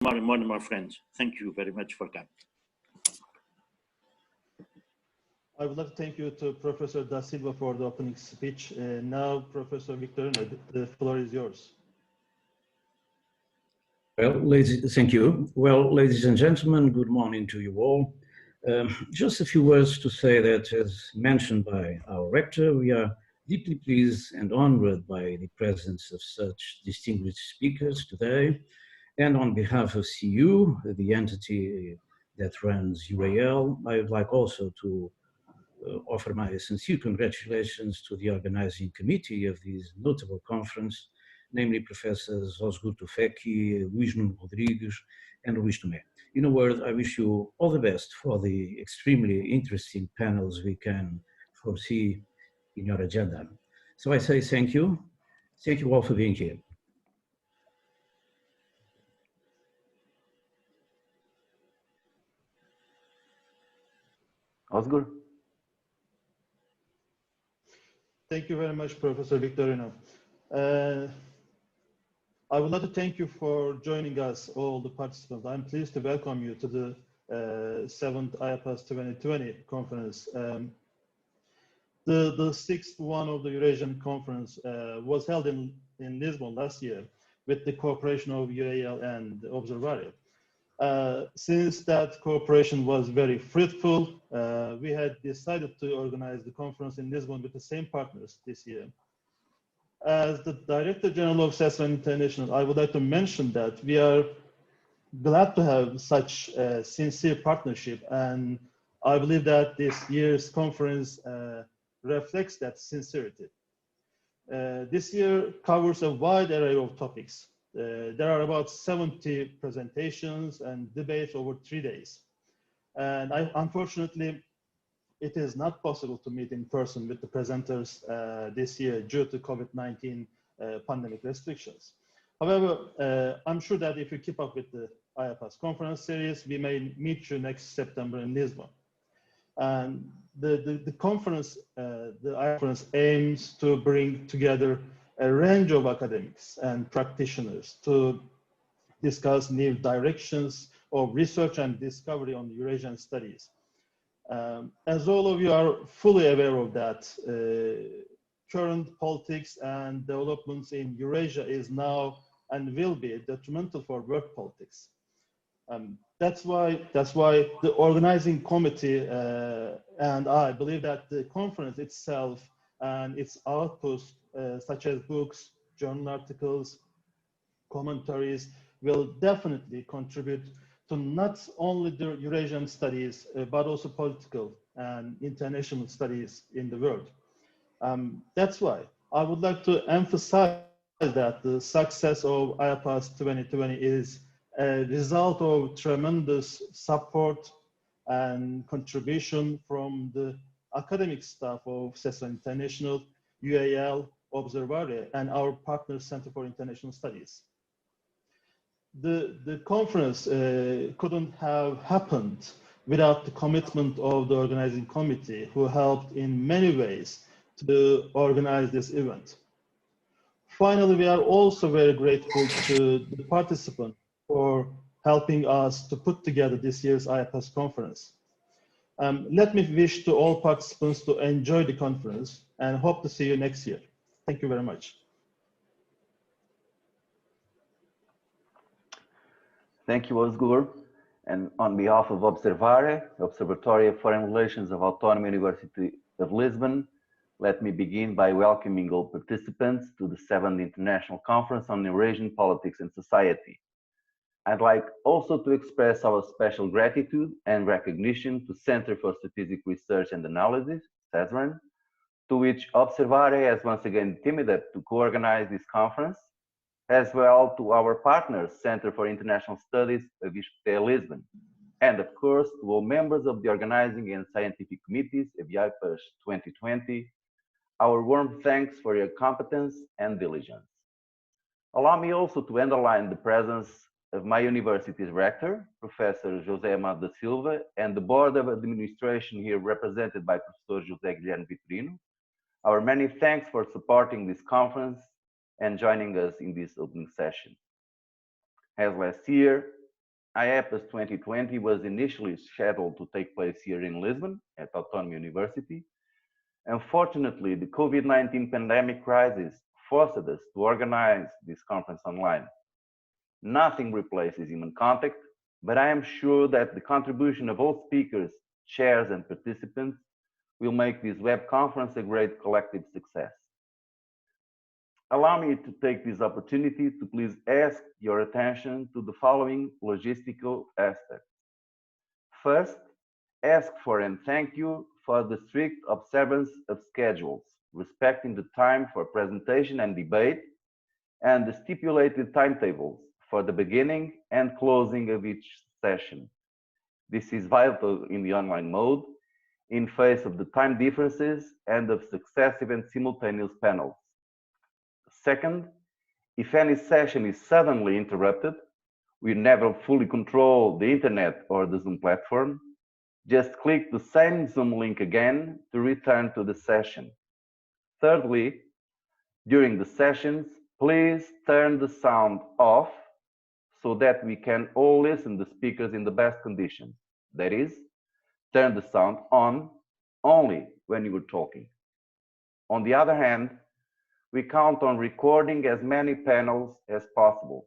more friends. Thank you very much for coming. I would like to thank you to Professor Da Silva for the opening speech. Now, Professor Victorino, the floor is yours. Well, thank you. Well, ladies and gentlemen, good morning to you all. Just a few words to say that, as mentioned by our rector, we are deeply pleased and honored by the presence of such distinguished speakers today. And on behalf of CEU, the entity that runs UAL, I would like also to offer my sincere congratulations to the organizing committee of this notable conference, namely Professors Ozgur, Tufekci, Luís, Nuno, Rodrigues, and Luís Tomé. In a word, I wish you all the best for the extremely interesting panels we can foresee in your agenda. So I say thank you. Thank you all for being here. Ozgur. Thank you very much, Professor Victorino. I would like to thank you for joining us, all the participants. I'm pleased to welcome you to the 7th IEPAS2020 conference. The sixth one of the Eurasian conference was held in Lisbon last year with the cooperation of UAL and OBSERVARE. Since that cooperation was very fruitful, we had decided to organize the conference in Lisbon with the same partners this year. As the Director General of CESRAN International, I would like to mention that we are glad to have such a sincere partnership, and I believe that this year's conference reflects that sincerity. This year covers a wide array of topics. There are about 70 presentations and debates over 3 days. And unfortunately, it is not possible to meet in person with the presenters this year due to COVID-19 pandemic restrictions. However, I'm sure that if you keep up with the IEPAS conference series, we may meet you next September in Lisbon. And the conference aims to bring together a range of academics and practitioners to discuss new directions of research and discovery on Eurasian studies. As all of you are fully aware of that, current politics and developments in Eurasia is now and will be detrimental for world politics. That's why the organizing committee and I believe that the conference itself and its outputs, such as books, journal articles, commentaries, will definitely contribute to not only the Eurasian studies, but also political and international studies in the world. That's why I would like to emphasize that the success of IEPAS 2020 is a result of tremendous support and contribution from the academic staff of CESRAN International, UAL, OBSERVARE, and our partner Center for International Studies. The conference couldn't have happened without the commitment of the organizing committee, who helped in many ways to organize this event. Finally, we are also very grateful to the participants for helping us to put together this year's IEPAS conference. Let me wish to all participants to enjoy the conference and hope to see you next year. Thank you very much. Thank you, Ozgur. And on behalf of OBSERVARE, Observatory of Foreign Relations of Autónoma University of Lisbon, let me begin by welcoming all participants to the 7th International Conference on Eurasian Politics and Society. I'd like also to express our special gratitude and recognition to Center for Strategic Research and Analysis, CESRAN, to which OBSERVARE has once again teamed up to co-organize this conference, as well to our partners, Center for International Studies of Lisbon, and of course to all members of the organizing and scientific committees of IEPAS 2020, our warm thanks for your competence and diligence. Allow me also to underline the presence of my university's rector, Professor José Amado da Silva, and the Board of Administration here represented by Professor José Guilherme Victorino. Our many thanks for supporting this conference and joining us in this opening session. As last year, IEPAS2020 was initially scheduled to take place here in Lisbon at Autónoma University. Unfortunately, the COVID-19 pandemic crisis forced us to organize this conference online. Nothing replaces human contact, but I am sure that the contribution of all speakers, chairs, and participants will make this web conference a great collective success. Allow me to take this opportunity to please ask your attention to the following logistical aspects. First, ask for and thank you for the strict observance of schedules, respecting the time for presentation and debate, and the stipulated timetables for the beginning and closing of each session. This is vital in the online mode, in face of the time differences and of successive and simultaneous panels. Second, if any session is suddenly interrupted, we never fully control the internet or the Zoom platform. Just click the same Zoom link again to return to the session. Thirdly, during the sessions, please turn the sound off so that we can all listen to the speakers in the best conditions. That is, turn the sound on only when you are talking. On the other hand, we count on recording as many panels as possible.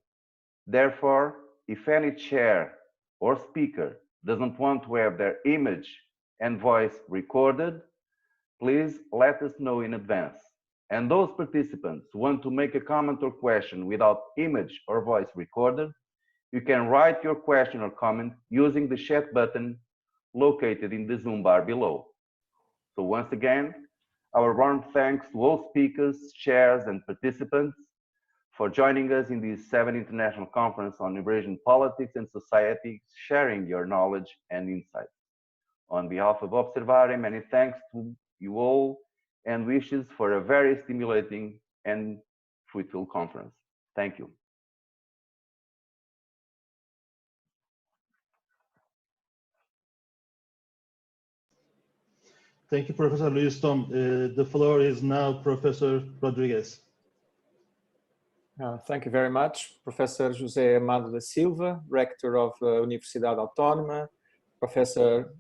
Therefore, if any chair or speaker doesn't want to have their image and voice recorded, please let us know in advance. And those participants who want to make a comment or question without image or voice recorded, you can write your question or comment using the chat button located in the Zoom bar below. So once again, our warm thanks to all speakers, chairs, and participants for joining us in this 7th International Conference on Eurasian Politics and Society, sharing your knowledge and insights. On behalf of Observare, many thanks to you all and wishes for a very stimulating and fruitful conference. Thank you. Thank you, Professor Luís Tom. The floor is now Professor Rodrigues. Thank you very much, Professor José Amado da Silva, Rector of Universidade Autónoma, Professor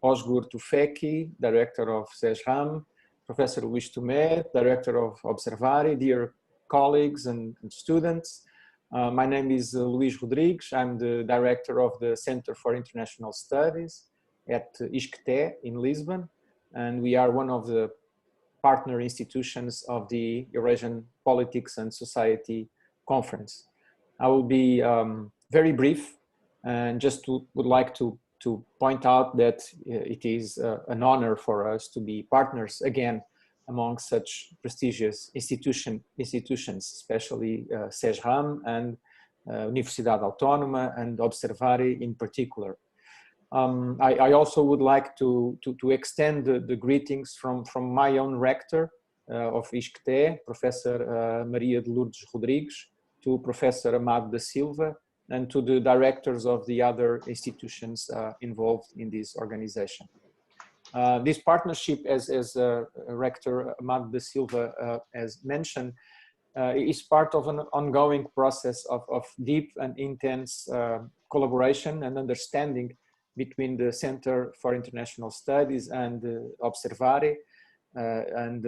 Ozgur Tufekci, Director of CESRAN, Professor Luís Tomé, Director of OBSERVARE, dear colleagues and students. My name is Luís Rodrigues. I'm the Director of the Center for International Studies at ISCTE in Lisbon, and we are one of the partner institutions of the Eurasian Politics and Society Conference. I will be very brief and just would like to point out that it is an honor for us to be partners again among such prestigious institutions, especially CESRAN and Universidade Autónoma and OBSERVARE in particular. I also would like to extend the greetings from my own rector of ISCTE, Professor Maria de Lourdes Rodrigues, to Professor Amado da Silva, and to the directors of the other institutions involved in this organization. This partnership, as Rector Amado da Silva has mentioned, is part of an ongoing process of deep and intense collaboration and understanding between the Center for International Studies and OBSERVARE and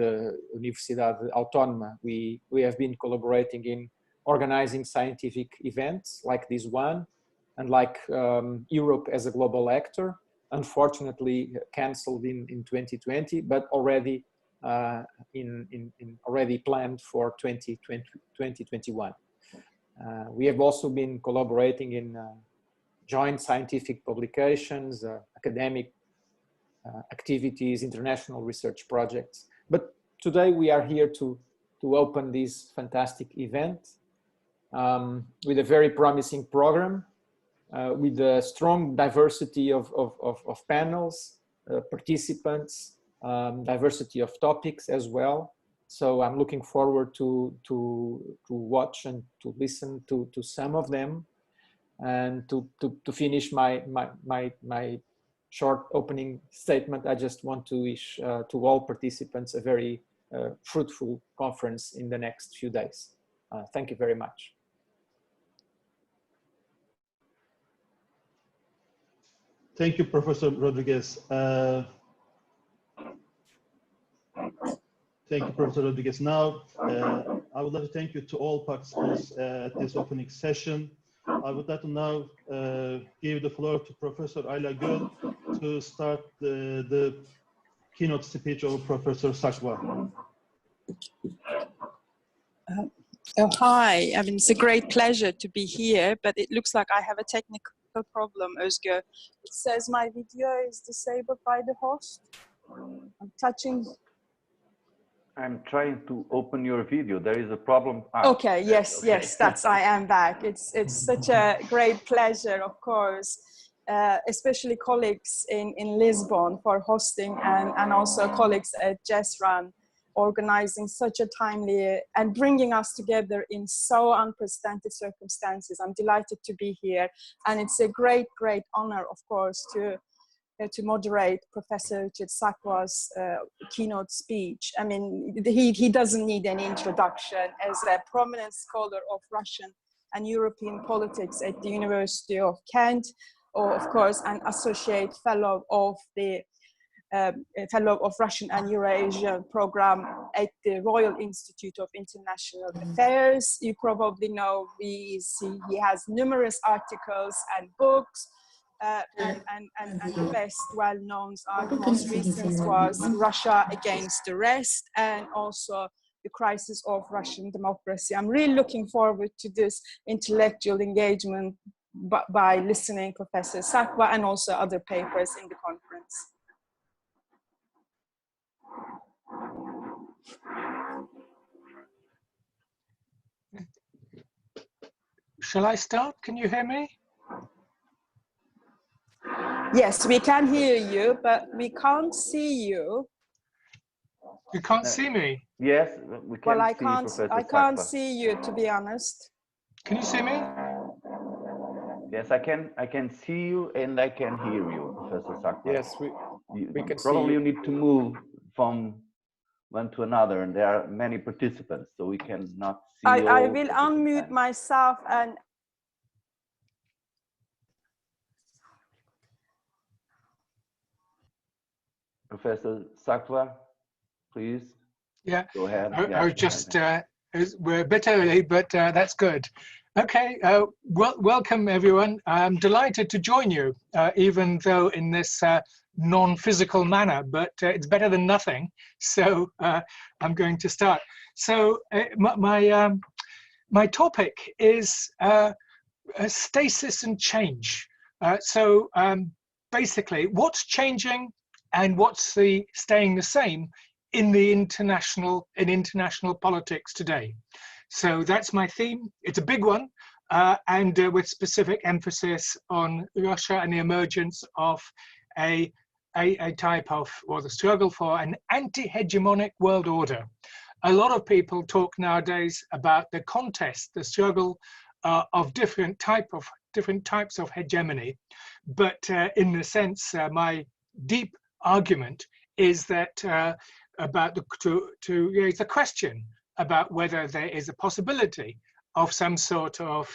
Universidade Autónoma. We have been collaborating in organizing scientific events like this one, and like Europe as a global actor, unfortunately cancelled in 2020, but already already planned for 2021. We have also been collaborating in joint scientific publications, academic activities, international research projects. But today we are here to open this fantastic event with a very promising program, with a strong diversity of panels, participants, diversity of topics as well. So I'm looking forward to watch and to listen to some of them. And to finish my short opening statement, I just want to wish to all participants a very fruitful conference in the next few days. Thank you very much. Thank you, Professor Rodrigues. Thank you, Professor Rodrigues. Now, I would like to thank you to all participants at this opening session. I would like to now give the floor to Professor Ayla Gül to start the keynote speech of Professor Sakwa. Hi, I mean, it's a great pleasure to be here, but it looks like I have a technical problem, Ozgur. It says my video is disabled by the host. I'm touching. I'm trying to open your video. There is a problem. Okay, yes, okay. Yes, I am back. It's such a great pleasure, of course, especially colleagues in Lisbon for hosting and also colleagues at CESRAN organizing such a timely and bringing us together in so unprecedented circumstances. I'm delighted to be here, and it's a great, great honor, of course, to moderate Professor Richard Sakwa's keynote speech. I mean, he doesn't need any introduction. As a prominent scholar of Russian and European politics at the University of Kent, or of course, an associate fellow of the Russian and Eurasian program at the Royal Institute of International Affairs. You probably know he has numerous articles and books. And the best well-known, the most recent was Russia Against the Rest, and also the crisis of Russian democracy. I'm really looking forward to this intellectual engagement by listening to Professor Sakwa and also other papers in the conference. Shall I start? Can you hear me? Yes, we can hear you, but we can't see you. You can't see me? Yes, we can. Well, I can't see you, to be honest. Can you see me? Yes, I can see you and I can hear you, Professor Sakwa. Yes, we can probably see you need to move from one to another, and there are many participants, so we cannot see. I will unmute myself and. Professor Sakwa, please. Yeah. Go ahead. I was just, we're a bit early, but that's good. Okay, welcome everyone. I'm delighted to join you, even though in this non-physical manner, but it's better than nothing. So I'm going to start. So my topic is stasis and change. Basically, what's changing and what's staying the same in international politics today. So that's my theme. It's a big one, and with specific emphasis on Russia and the emergence of a type of, or the struggle for an anti-hegemonic world order. A lot of people talk nowadays about the contest, the struggle of different types of hegemony. But in the sense, my deep argument is that to raise the question about whether there is a possibility of some sort of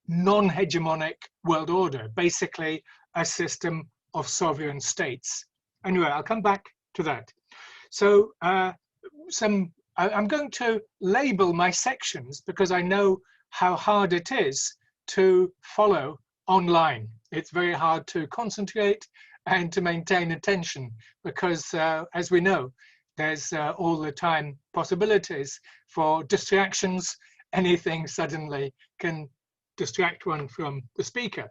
non-hegemonic world order, basically a system of sovereign states. Anyway, I'll come back to that. So I'm going to label my sections because I know how hard it is to follow online. It's very hard to concentrate and to maintain attention because, as we know, there's all the time possibilities for distractions. Anything suddenly can distract one from the speaker.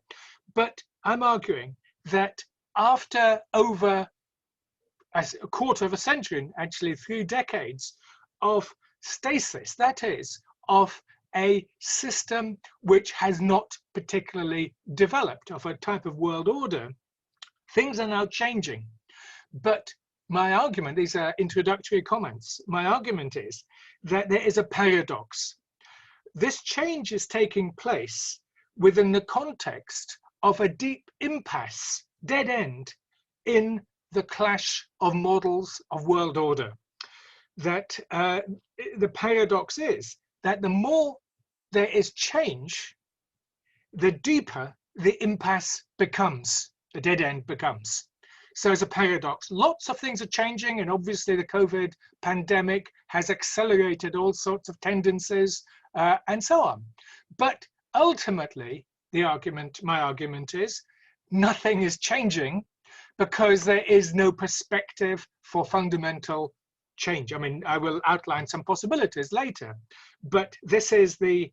But I'm arguing that after over a quarter of a century, actually 3 decades of stasis, that is, of a system which has not particularly developed, of a type of world order, things are now changing. But my argument, these are introductory comments, my argument is that there is a paradox. This change is taking place within the context of a deep impasse, dead end, in the clash of models of world order. That the paradox is that the more there is change, the deeper the impasse becomes. the dead end becomes. So it's a paradox. Lots of things are changing, and obviously the COVID pandemic has accelerated all sorts of tendencies and so on. But ultimately, my argument is, nothing is changing because there is no perspective for fundamental change. I mean, I will outline some possibilities later, but this is the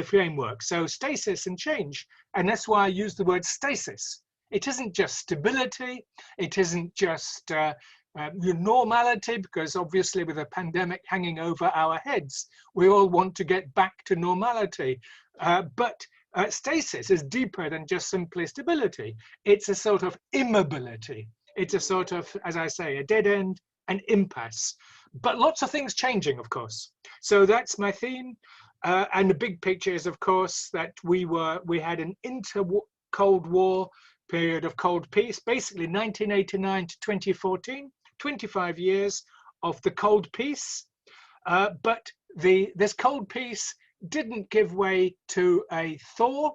framework. So stasis and change, and that's why I use the word stasis. It isn't just stability, it isn't just normality, because obviously with a pandemic hanging over our heads, we all want to get back to normality. But stasis is deeper than just simply stability. It's a sort of immobility. It's a sort of, as I say, a dead end, an impasse. But lots of things changing, of course. So that's my theme. And the big picture is, of course, that we had an inter-Cold War period of cold peace, basically 1989 to 2014, 25 years of the cold peace. But this cold peace didn't give way to a thaw,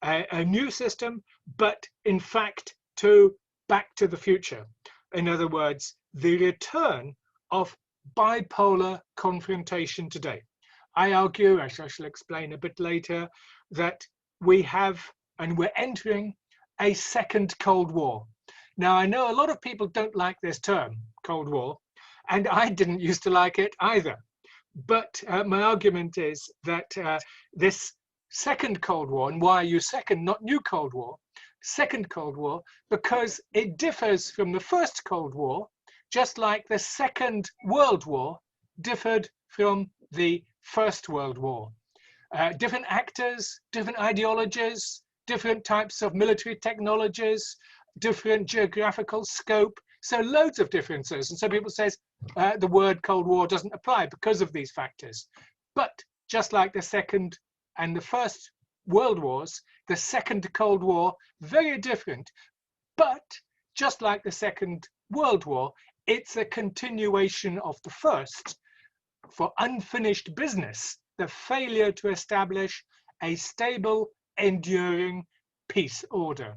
a new system, but in fact to back to the future. In other words, the return of bipolar confrontation today. I argue, as I shall explain a bit later, that we have, and we're entering, a second Cold War. Now, I know a lot of people don't like this term, Cold War, and I didn't used to like it either. But my argument is that this second Cold War, and why I use second, not new Cold War, second Cold War, because it differs from the first Cold War, just like the Second World War differed from the First World War. Different actors, different ideologies, different types of military technologies, different geographical scope, so loads of differences. And so people say the word Cold War doesn't apply because of these factors. But just like the Second and the First World Wars, the Second Cold War, very different. But just like the Second World War, it's a continuation of the first for unfinished business, the failure to establish a stable, enduring peace order.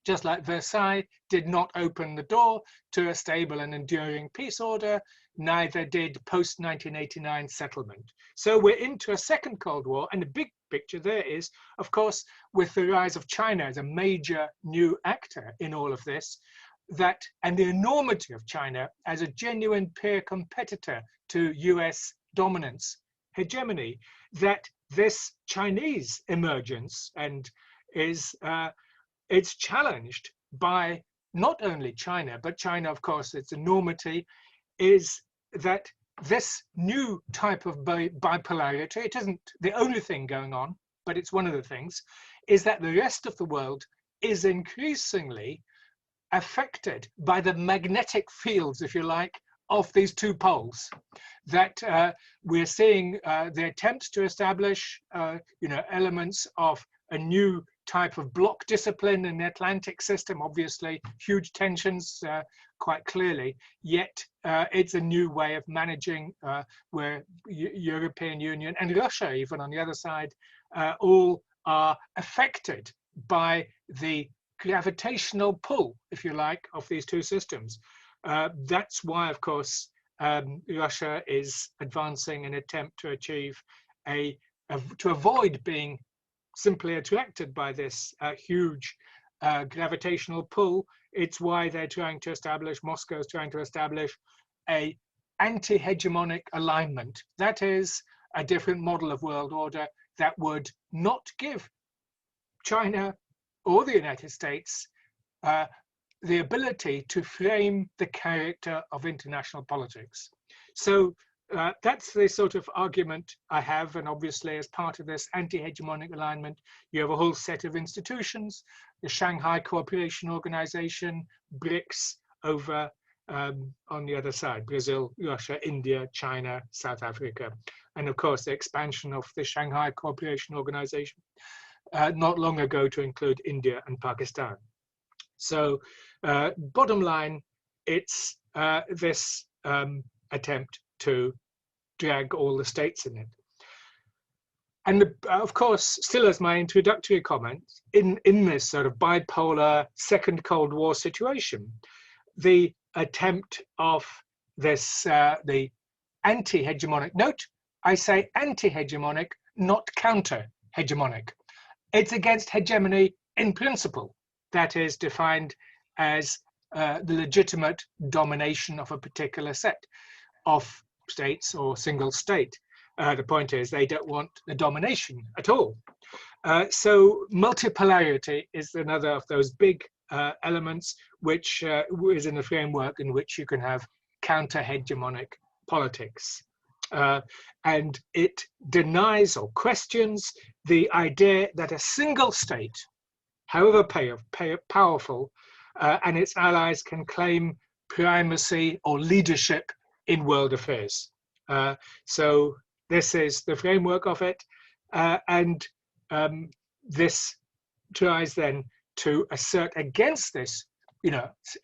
Just like Versailles did not open the door to a stable and enduring peace order, neither did post-1989 settlement. So we're into a second Cold War, and the big picture there is, of course, with the rise of China as a major new actor in all of this, that, and the enormity of China as a genuine peer competitor to US dominance, hegemony, that this Chinese emergence and it's challenged by not only China, but China, of course, its enormity, is that this new type of bipolarity, it isn't the only thing going on, but it's one of the things, is that the rest of the world is increasingly affected by the magnetic fields, if you like, of these two poles. That we're seeing the attempts to establish, elements of a new type of block discipline in the Atlantic system, obviously huge tensions quite clearly, yet it's a new way of managing where European Union and Russia, even on the other side, all are affected by the gravitational pull, if you like, of these two systems. That's why, of course, Russia is advancing an attempt to achieve to avoid being simply attracted by this huge gravitational pull. It's why they're trying to establish, Moscow is trying to establish a anti-hegemonic alignment. That is a different model of world order that would not give China or the United States the ability to frame the character of international politics. So that's the sort of argument I have, and obviously as part of this anti-hegemonic alignment, you have a whole set of institutions, the Shanghai Cooperation Organization, BRICS over on the other side, Brazil, Russia, India, China, South Africa, and of course the expansion of the Shanghai Cooperation Organization not long ago to include India and Pakistan. So bottom line, it's this attempt to drag all the states in it. And of course, still as my introductory comment, in this sort of bipolar second Cold War situation, the attempt of this, the anti-hegemonic, note, I say anti-hegemonic, not counter-hegemonic. It's against hegemony in principle, that is defined as the legitimate domination of a particular set of states or single state. The point is they don't want the domination at all. So multipolarity is another of those big elements which is in the framework in which you can have counter-hegemonic politics. And it denies or questions the idea that a single state, however powerful, and its allies can claim primacy or leadership in world affairs. So this is the framework of it, and this tries then to assert against this,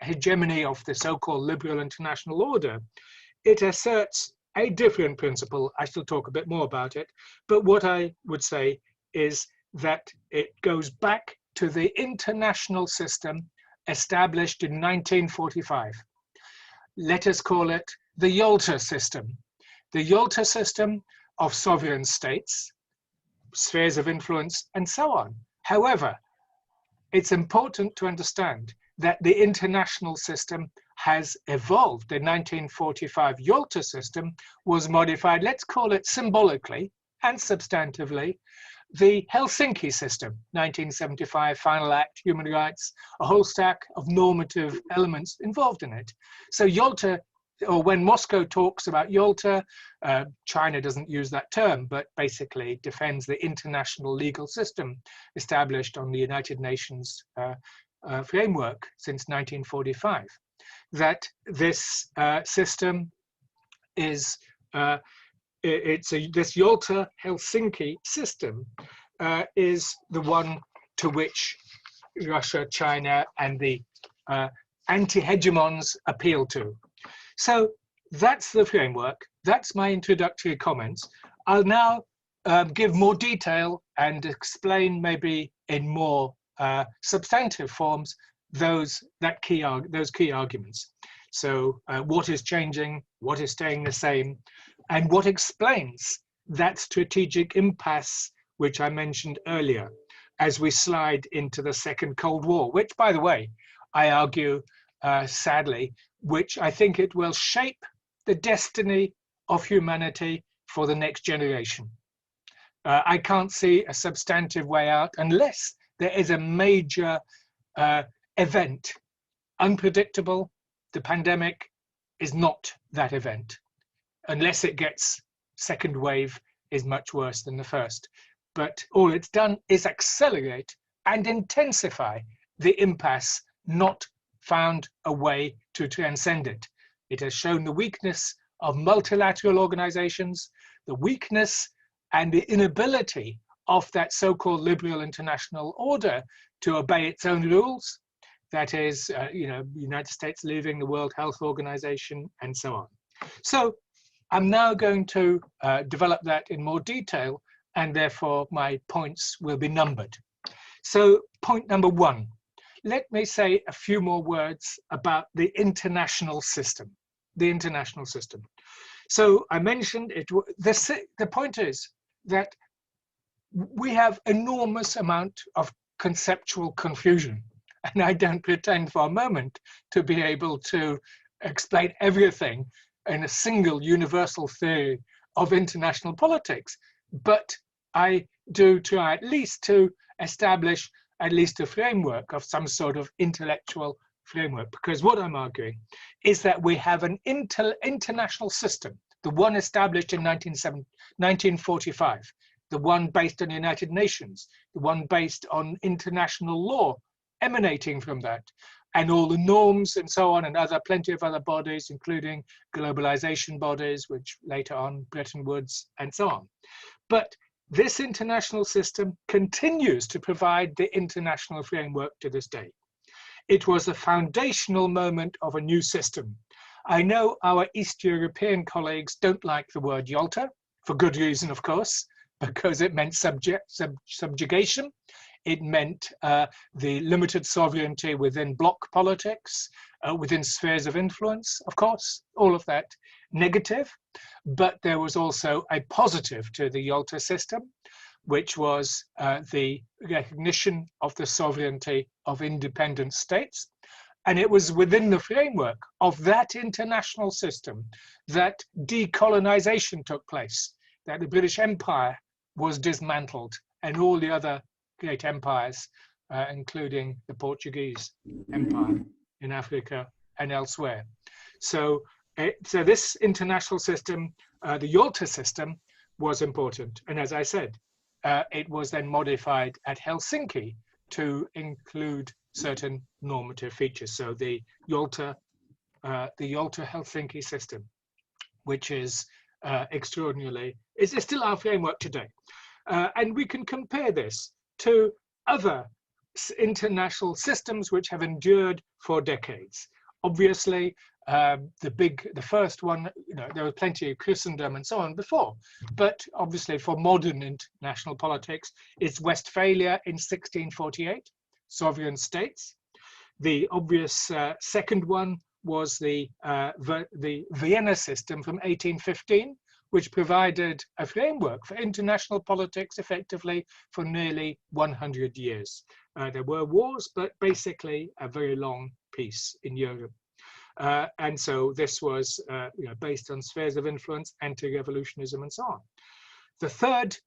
hegemony of the so-called liberal international order. It asserts a different principle. I shall talk a bit more about it, but what I would say is that it goes back to the international system established in 1945. Let us call it the Yalta system. The Yalta system of sovereign states, spheres of influence, and so on. However, it's important to understand that the international system has evolved. The 1945 Yalta system was modified, let's call it symbolically and substantively, the Helsinki system, 1975 Final Act, human rights, a whole stack of normative elements involved in it. So Yalta, or when Moscow talks about Yalta, China doesn't use that term, but basically defends the international legal system established on the United Nations framework since 1945. That this system is, this Yalta-Helsinki system is the one to which Russia, China, and the anti-hegemons appeal to. So that's the framework. That's my introductory comments. I'll now give more detail and explain maybe in more substantive forms those key arguments. So what is changing, what is staying the same, and what explains that strategic impasse which I mentioned earlier as we slide into the second Cold War, which, by the way, I argue sadly, which I think it will shape the destiny of humanity for the next generation. I can't see a substantive way out unless there is a major event. Unpredictable, the pandemic is not that event. Unless it gets second wave is much worse than the first. But all it's done is accelerate and intensify the impasse, not found a way to transcend it. It has shown the weakness of multilateral organizations, the weakness and the inability of that so-called liberal international order to obey its own rules. That is, the United States leaving the World Health Organization and so on. So I'm now going to develop that in more detail, and therefore my points will be numbered. So point number one, let me say a few more words about the international system. The international system. So I mentioned it. The point is that we have enormous amount of conceptual confusion, and I don't pretend for a moment to be able to explain everything in a single universal theory of international politics, but I do try at least to establish at least a framework of some sort of intellectual framework, because what I'm arguing is that we have an international system, the one established in 1945, the one based on the United Nations, the one based on international law emanating from that, and all the norms and so on, and plenty of other bodies, including globalization bodies, which later on Bretton Woods and so on. But this international system continues to provide the international framework to this day. It was a foundational moment of a new system. I know our East European colleagues don't like the word Yalta, for good reason, of course. because it meant subjugation. It meant the limited sovereignty within bloc politics, within spheres of influence, of course, all of that negative. But there was also a positive to the Yalta system, which was the recognition of the sovereignty of independent states. And it was within the framework of that international system that decolonization took place, that the British Empire was dismantled and all the other great empires, including the Portuguese Empire in Africa and elsewhere. So this international system, the Yalta system, was important. And as I said, it was then modified at Helsinki to include certain normative features. So the Yalta-Helsinki system, which is extraordinarily, is still our framework today. And we can compare this to other international systems which have endured for decades. Obviously, the first one, there was plenty of Christendom and so on before, but obviously for modern international politics, it's Westphalia in 1648, sovereign states. The obvious second one was the Vienna system from 1815, which provided a framework for international politics effectively for nearly 100 years. There were wars, but basically a very long peace in Europe. And so this was based on spheres of influence, anti-revolutionism and so on. The third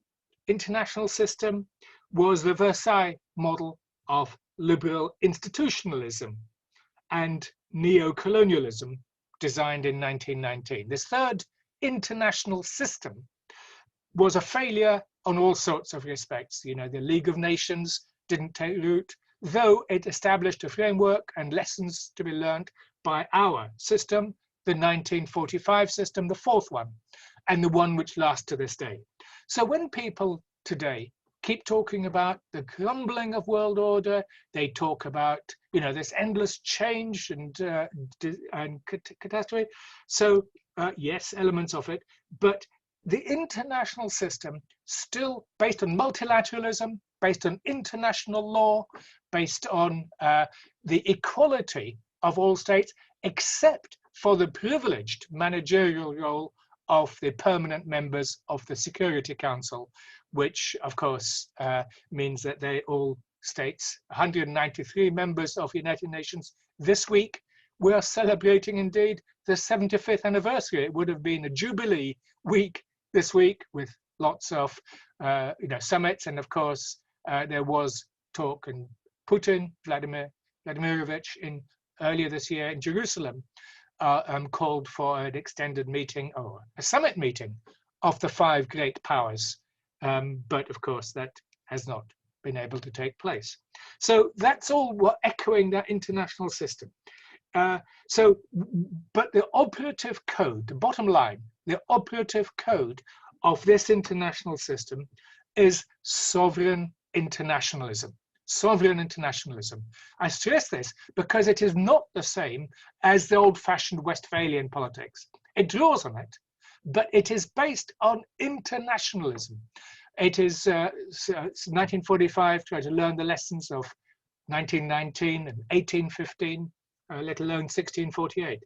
international system was the Versailles model of liberal institutionalism and neo-colonialism designed in 1919. This third international system was a failure on all sorts of respects. The League of Nations didn't take root, though it established a framework and lessons to be learned by our system, the 1945 system, the fourth one, and the one which lasts to this day. So when people today keep talking about the crumbling of world order, they talk about this endless change and catastrophe. So yes, elements of it, but the international system still based on multilateralism, based on international law, based on the equality of all states, except for the privileged managerial role of the permanent members of the Security Council, which of course means that all states, 193 members of the United Nations this week, we are celebrating indeed the 75th anniversary. It would have been a Jubilee week this week with lots of summits, and of course there was talk, and Putin, Vladimirovich, earlier this year in Jerusalem called for an extended meeting or a summit meeting of the five great powers, but of course that has not been able to take place. So that's all we're echoing that international system. But the operative code, the bottom line, the operative code of this international system is sovereign internationalism. Sovereign internationalism. I stress this because it is not the same as the old-fashioned Westphalian politics. It draws on it, but it is based on internationalism. It is 1945, try to learn the lessons of 1919 and 1815, let alone 1648.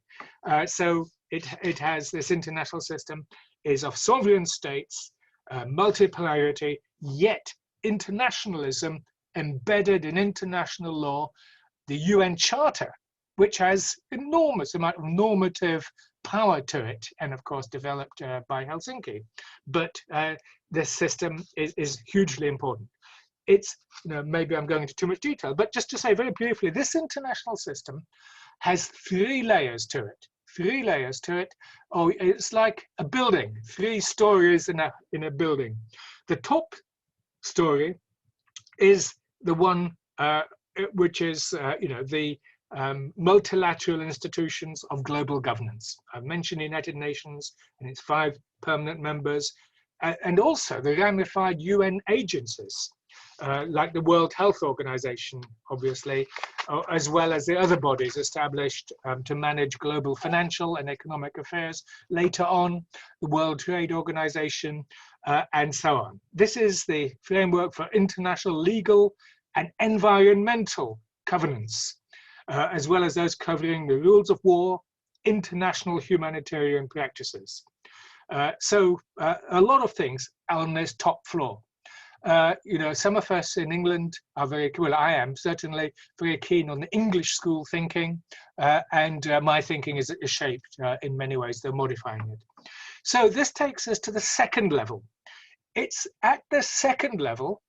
So it has this international system, is of sovereign states, multipolarity, yet internationalism embedded in international law, the UN Charter, which has enormous amount of normative power to it, and of course developed by Helsinki. But this system is hugely important. It's, maybe I'm going into too much detail, but just to say very briefly, this international system has three layers to it. Three layers to it. Oh, it's like a building, 3 stories in a building. The top story is the one which is, the multilateral institutions of global governance. I've mentioned the United Nations and its 5 permanent members, and also the ramified UN agencies. like the World Health Organization, obviously, as well as the other bodies established to manage global financial and economic affairs. Later on, the World Trade Organization, and so on. This is the framework for international legal and environmental covenants, as well as those covering the rules of war, international humanitarian practices. So a lot of things on this top floor. You know, some of us in England are very, well, I am certainly very keen on the English school thinking, and my thinking is shaped in many ways, they're modifying it. So this takes us to the second level. It's at the second level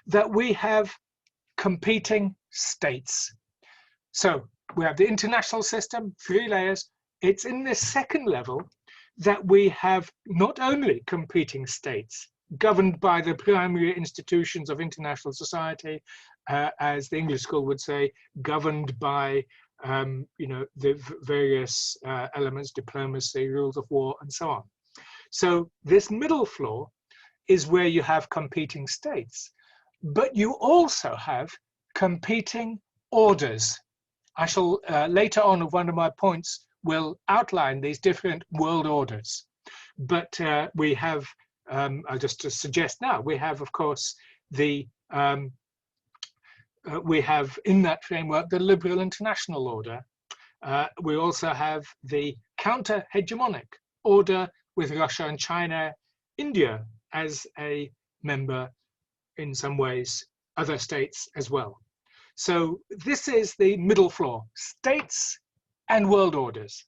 that we have competing states. So we have the international system, 3 layers. It's in this second level that we have not only competing states governed by the primary institutions of international society, as the English school would say, governed by you know, the various elements, diplomacy, rules of war, and so on. So this middle floor is where you have competing states, but you also have competing orders. I shall later on, of one of my points, will outline these different world orders. But we have, I'll just to suggest now, we have, of course, the we have in that framework the liberal international order. We also have the counter-hegemonic order with Russia and China, India as a member, in some ways, other states as well. So this is the middle floor, states and world orders.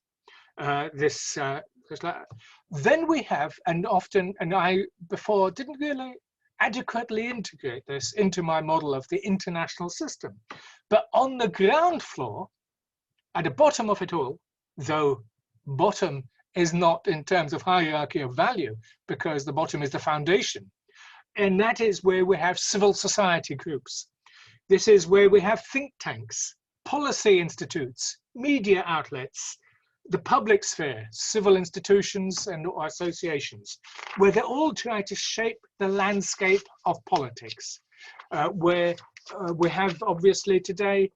Then we have, and often, and I before didn't really adequately integrate this into my model of the international system, but on the ground floor, at the bottom of it all, though bottom is not in terms of hierarchy of value, because the bottom is the foundation, and that is where we have civil society groups. This is where we have think tanks, policy institutes, media outlets, the public sphere, civil institutions and associations, where they all try to shape the landscape of politics, where we have obviously today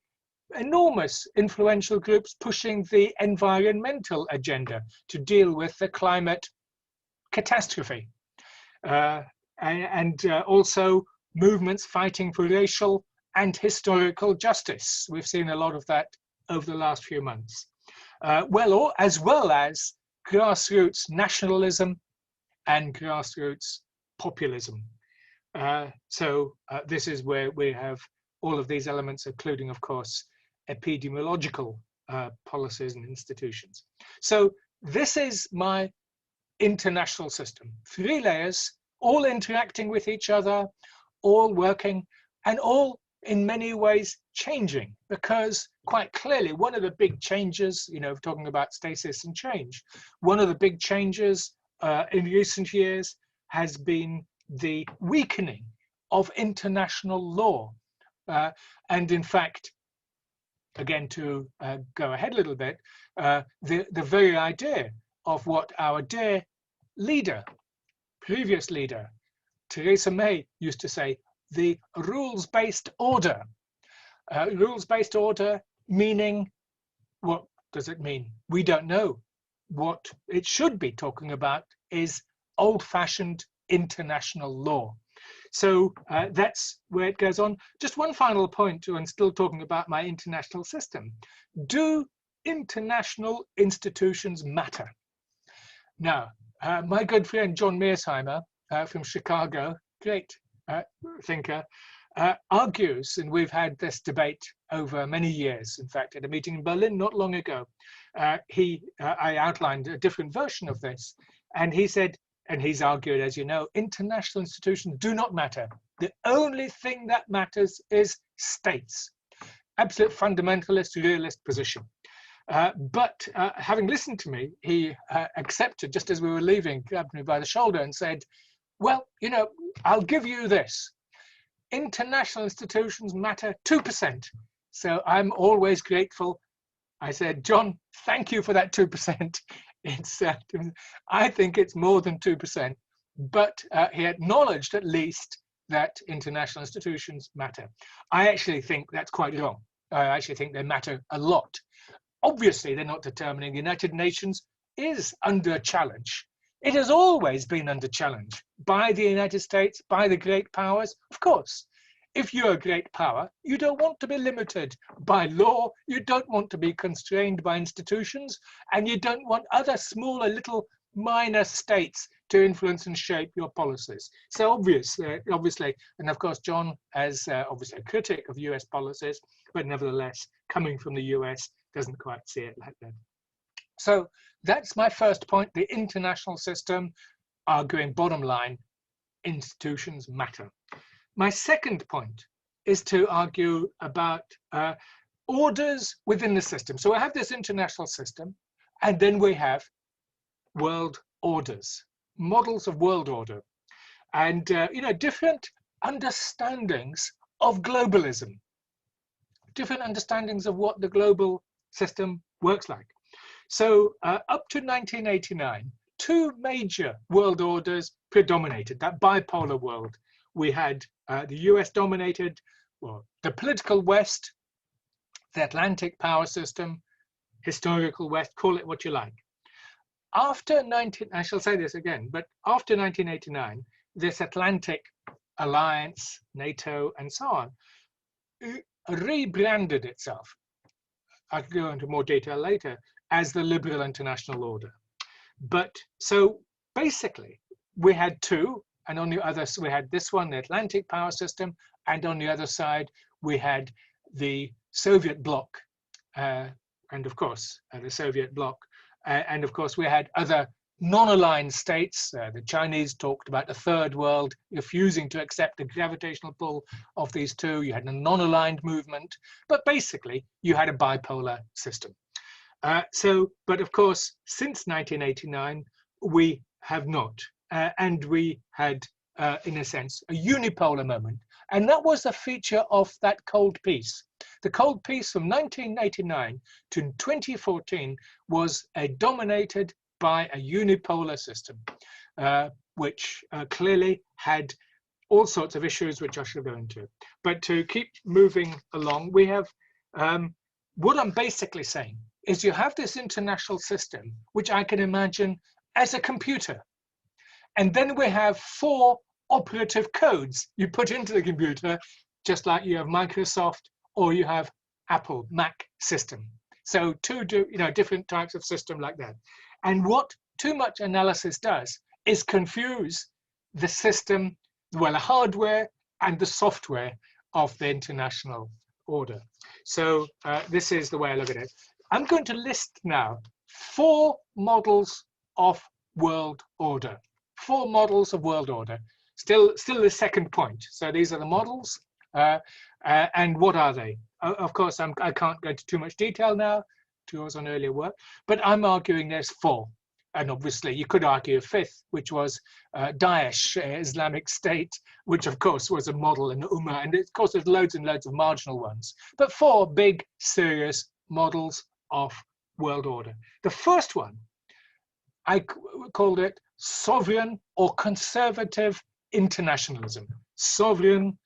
enormous influential groups pushing the environmental agenda to deal with the climate catastrophe, and also movements fighting for racial and historical justice. We've seen a lot of that over the last few months. As well as grassroots nationalism and grassroots populism. This is where we have all of these elements, including, of course, epidemiological policies and institutions. So this is my international system. 3 layers, all interacting with each other, all working, and all in many ways changing, because quite clearly one of the big changes, you know, talking about stasis and change, one of the big changes in recent years has been the weakening of international law. And in fact, again, to go ahead a little bit, the very idea of what our dear leader, previous leader, Theresa May used to say, the rules-based order. Rules-based order meaning, what does it mean? We don't know. What it should be talking about is old-fashioned international law. So that's where it goes on. Just one final point, and still talking about my international system. Do international institutions matter? Now, my good friend John Mearsheimer from Chicago, great thinker, argues, and we've had this debate over many years, in fact, at a meeting in Berlin not long ago. I outlined a different version of this, and he said, and he's argued, as you know, international institutions do not matter. The only thing that matters is states. Absolute fundamentalist, realist position. But having listened to me, he accepted, just as we were leaving, grabbed me by the shoulder and said, well, you know, I'll give you this. International institutions matter 2%. So I'm always grateful. I said, John, thank you for that 2%. It's, I think it's more than 2%. But he acknowledged at least that international institutions matter. I actually think that's quite wrong. I actually think they matter a lot. Obviously, they're not determining. The United Nations is under challenge. It has always been under challenge by the United States, by the great powers. Of course, if you're a great power, you don't want to be limited by law, you don't want to be constrained by institutions, and you don't want other smaller little minor states to influence and shape your policies. So obviously, and of course, John, as obviously a critic of US policies, but nevertheless, coming from the US, doesn't quite see it like that. So that's my first point. The international system, arguing bottom line, institutions matter. My second point is to argue about orders within the system. So I have this international system, and then we have world orders, models of world order, and different understandings of globalism, different understandings of what the global system works like. So up to 1989, two major world orders predominated, that bipolar world. We had the US dominated, well, the political West, the Atlantic power system, historical West, call it what you like. After I shall say this again, but after 1989, this Atlantic alliance, NATO, and so on, rebranded itself. I could go into more detail later, as the liberal international order. But so basically, we had two, and on the other, we had this one, the Atlantic power system, and on the other side, we had the Soviet bloc, and of course, the Soviet bloc. And of course, we had other non-aligned states. The Chinese talked about the third world, refusing to accept the gravitational pull of these two. You had a non-aligned movement, but basically, you had a bipolar system. But of course, since 1989, we have not. And we had, in a sense, a unipolar moment. And that was a feature of that Cold Peace. The Cold Peace from 1989 to 2014 was dominated by a unipolar system, which clearly had all sorts of issues, which I shall go into. But to keep moving along, we have, what I'm basically saying is you have this international system, which I can imagine as a computer. And then we have four operative codes you put into the computer, just like you have Microsoft or you have Apple Mac system. So two different types of system like that. And what too much analysis does is confuse the system, well, the hardware and the software of the international order. So this is the way I look at it. I'm going to list now 4 models of world order. 4 models of world order. Still the second point. So these are the models. And what are they? Of course, I can't go into too much detail now, to yours on earlier work, but I'm arguing there's 4. And obviously, you could argue a 5th, which was Daesh, Islamic State, which of course was a model in Ummah. And of course, there's loads and loads of marginal ones. But 4 big, serious models of world order. The first one, I called it sovereign or conservative internationalism. Sovereign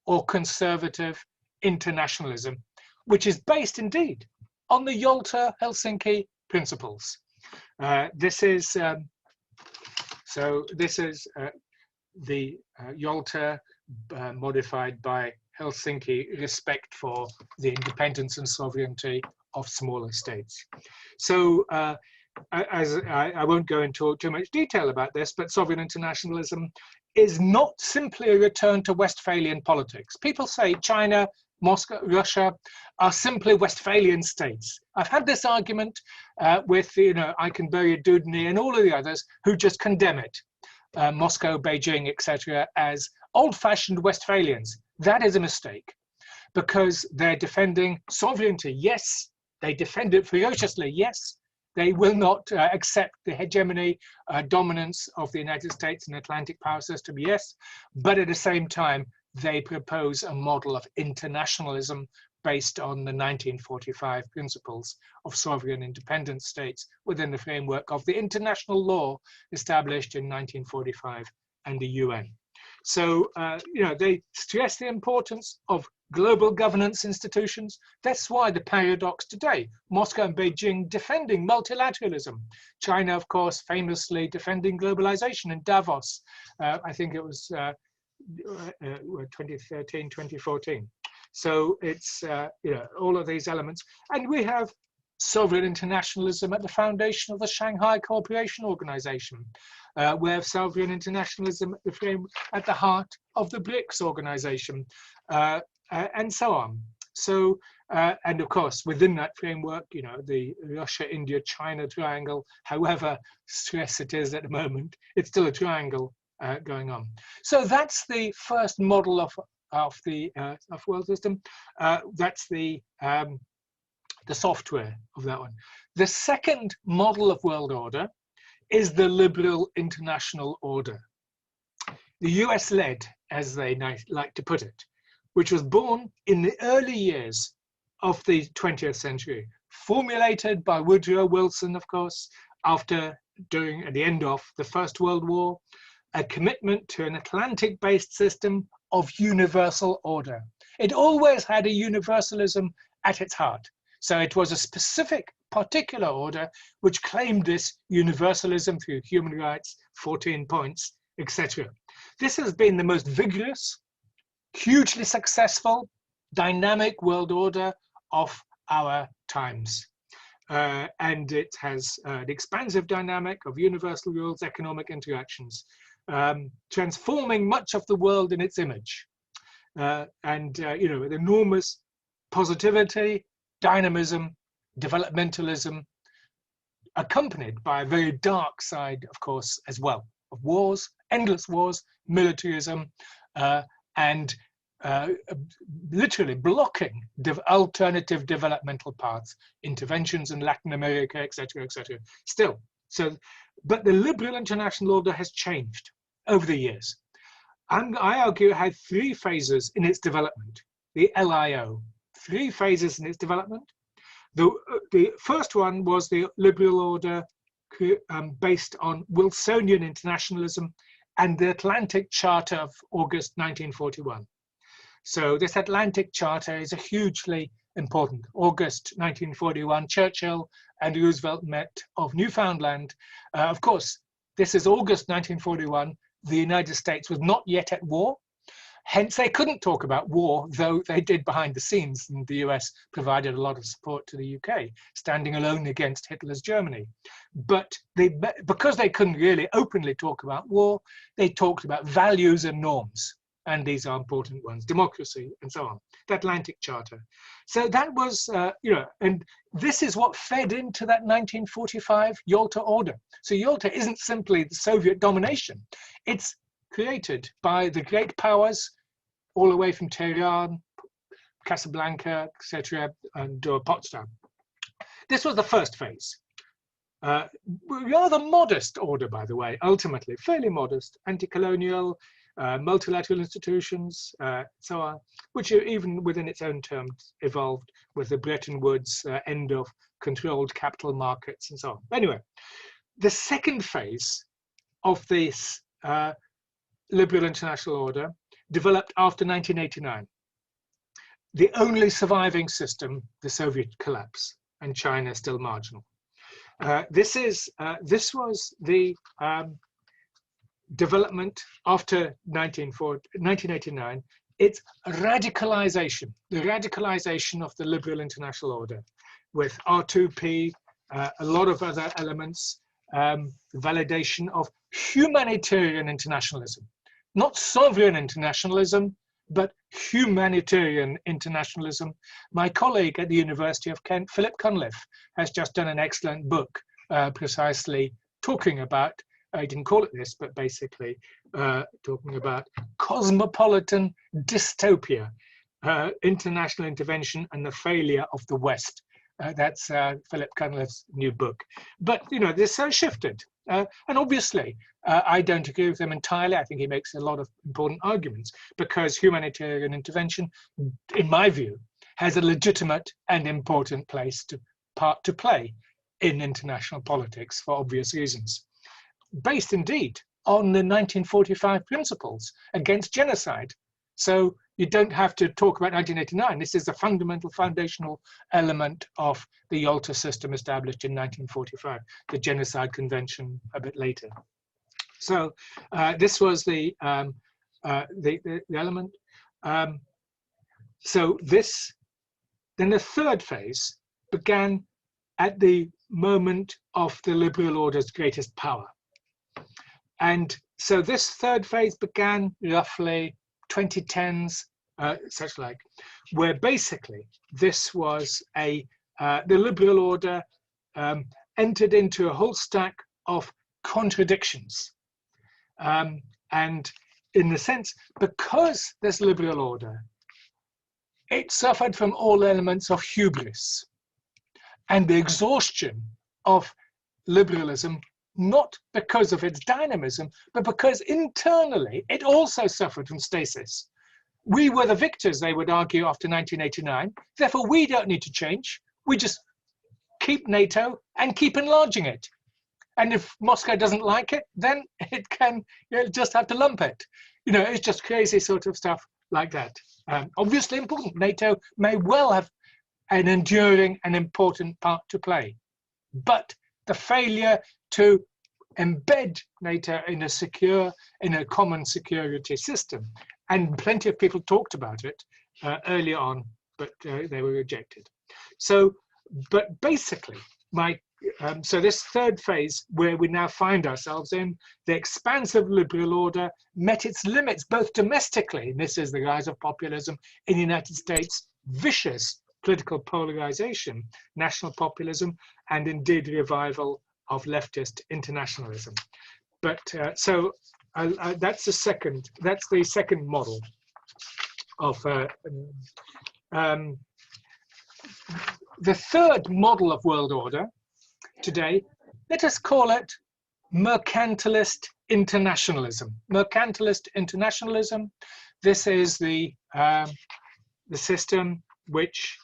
or conservative internationalism, which is based indeed on the Yalta-Helsinki principles. This is the Yalta modified by Helsinki, respect for the independence and sovereignty of smaller states. So I won't go into too much detail about this, but sovereign internationalism is not simply a return to Westphalian politics. People say China, Moscow, Russia are simply Westphalian states. I've had this argument with, Eikenberry, Dudney, and all of the others who just condemn it. Moscow, Beijing, etc., as old-fashioned Westphalians. That is a mistake, because they're defending sovereignty. Yes, they defend it ferociously. Yes, they will not accept the hegemony, dominance of the United States and Atlantic power system. Yes, but at the same time, they propose a model of internationalism based on the 1945 principles of sovereign independent states within the framework of the international law established in 1945 and the UN. So, they stress the importance of global governance institutions. That's why the paradox today, Moscow and Beijing defending multilateralism. China, of course, famously defending globalization in Davos. I think it was 2013, 2014. So it's, all of these elements. And we have sovereign internationalism at the foundation of the Shanghai Cooperation Organization. We have sovereign internationalism at the heart of the BRICS organization, and so on. So, and of course, within that framework, the Russia, India, China triangle, however stressed it is at the moment, it's still a triangle going on. So that's the first model of world system. That's the software of that one. The second model of world order is the liberal international order. The US-led, as they like to put it, which was born in the early years of the 20th century, formulated by Woodrow Wilson, of course, at the end of the First World War, a commitment to an Atlantic-based system of universal order. It always had a universalism at its heart. So it was a specific, particular order which claimed this universalism through human rights, 14 points, etc. This has been the most vigorous, hugely successful, dynamic world order of our times. And it has an expansive dynamic of universal rules, economic interactions, transforming much of the world in its image. With enormous positivity, dynamism, developmentalism, accompanied by a very dark side, of course, as well, of wars, endless wars, militarism, and literally blocking alternative developmental paths, interventions in Latin America, etc., etc. Still, but the liberal international order has changed over the years. And I argue it had three phases in its development, the LIO. 3 phases in its development. The first one was the liberal order based on Wilsonian internationalism and the Atlantic Charter of August 1941. So this Atlantic Charter is a hugely important. August 1941, Churchill and Roosevelt met off Newfoundland. Of course, this is August 1941. The United States was not yet at war. Hence, they couldn't talk about war, though they did behind the scenes, and the US provided a lot of support to the UK, standing alone against Hitler's Germany. But because they couldn't really openly talk about war, they talked about values and norms, and these are important ones, democracy and so on, the Atlantic Charter. So that was, and this is what fed into that 1945 Yalta Order. So Yalta isn't simply the Soviet domination, it's created by the great powers all the way from Tehran, Casablanca, etc., and Potsdam. This was the first phase. Rather modest order, by the way, ultimately, fairly modest, anti-colonial, multilateral institutions, so on, which even within its own terms evolved with the Bretton Woods end of controlled capital markets and so on. Anyway, the second phase of this liberal international order developed after 1989. The only surviving system, the Soviet collapse, and China still marginal. This was the development after 1989. It's radicalization, the radicalization of the liberal international order with R2P, a lot of other elements, validation of humanitarian internationalism. Not sovereign internationalism, but humanitarian internationalism. My colleague at the University of Kent, Philip Cunliffe, has just done an excellent book precisely talking about, I didn't call it this, but basically talking about cosmopolitan dystopia, international intervention and the failure of the West. That's Philip Cunliffe's new book. But, this has shifted. And obviously, I don't agree with him entirely. I think he makes a lot of important arguments because humanitarian intervention, in my view, has a legitimate and important part to play in international politics for obvious reasons. Based indeed on the 1945 principles against genocide. So you don't have to talk about 1989. This is a fundamental foundational element of the Yalta system established in 1945, the Genocide Convention a bit later. So this was the element. So this, then the third phase began at the moment of the liberal order's greatest power. And so this third phase began roughly 2010s, such like, where basically this was the liberal order entered into a whole stack of contradictions. And in the sense, because this liberal order, it suffered from all elements of hubris and the exhaustion of liberalism, not because of its dynamism, but because internally it also suffered from stasis. We were the victors, they would argue, after 1989. Therefore, we don't need to change. We just keep NATO and keep enlarging it. And if Moscow doesn't like it, then it can just have to lump it. You know, it's just crazy sort of stuff like that. Obviously important. NATO may well have an enduring and important part to play. But the failure to embed NATO in a common security system, and plenty of people talked about it earlier on, but they were rejected. So, but basically, so this third phase where we now find ourselves in, the expansive liberal order met its limits both domestically, and this is the rise of populism in the United States, vicious political polarization, national populism, and indeed revival of leftist internationalism. But so that's the second model of the third model of world order today. Let us call it mercantilist internationalism. Mercantilist internationalism. This is the system which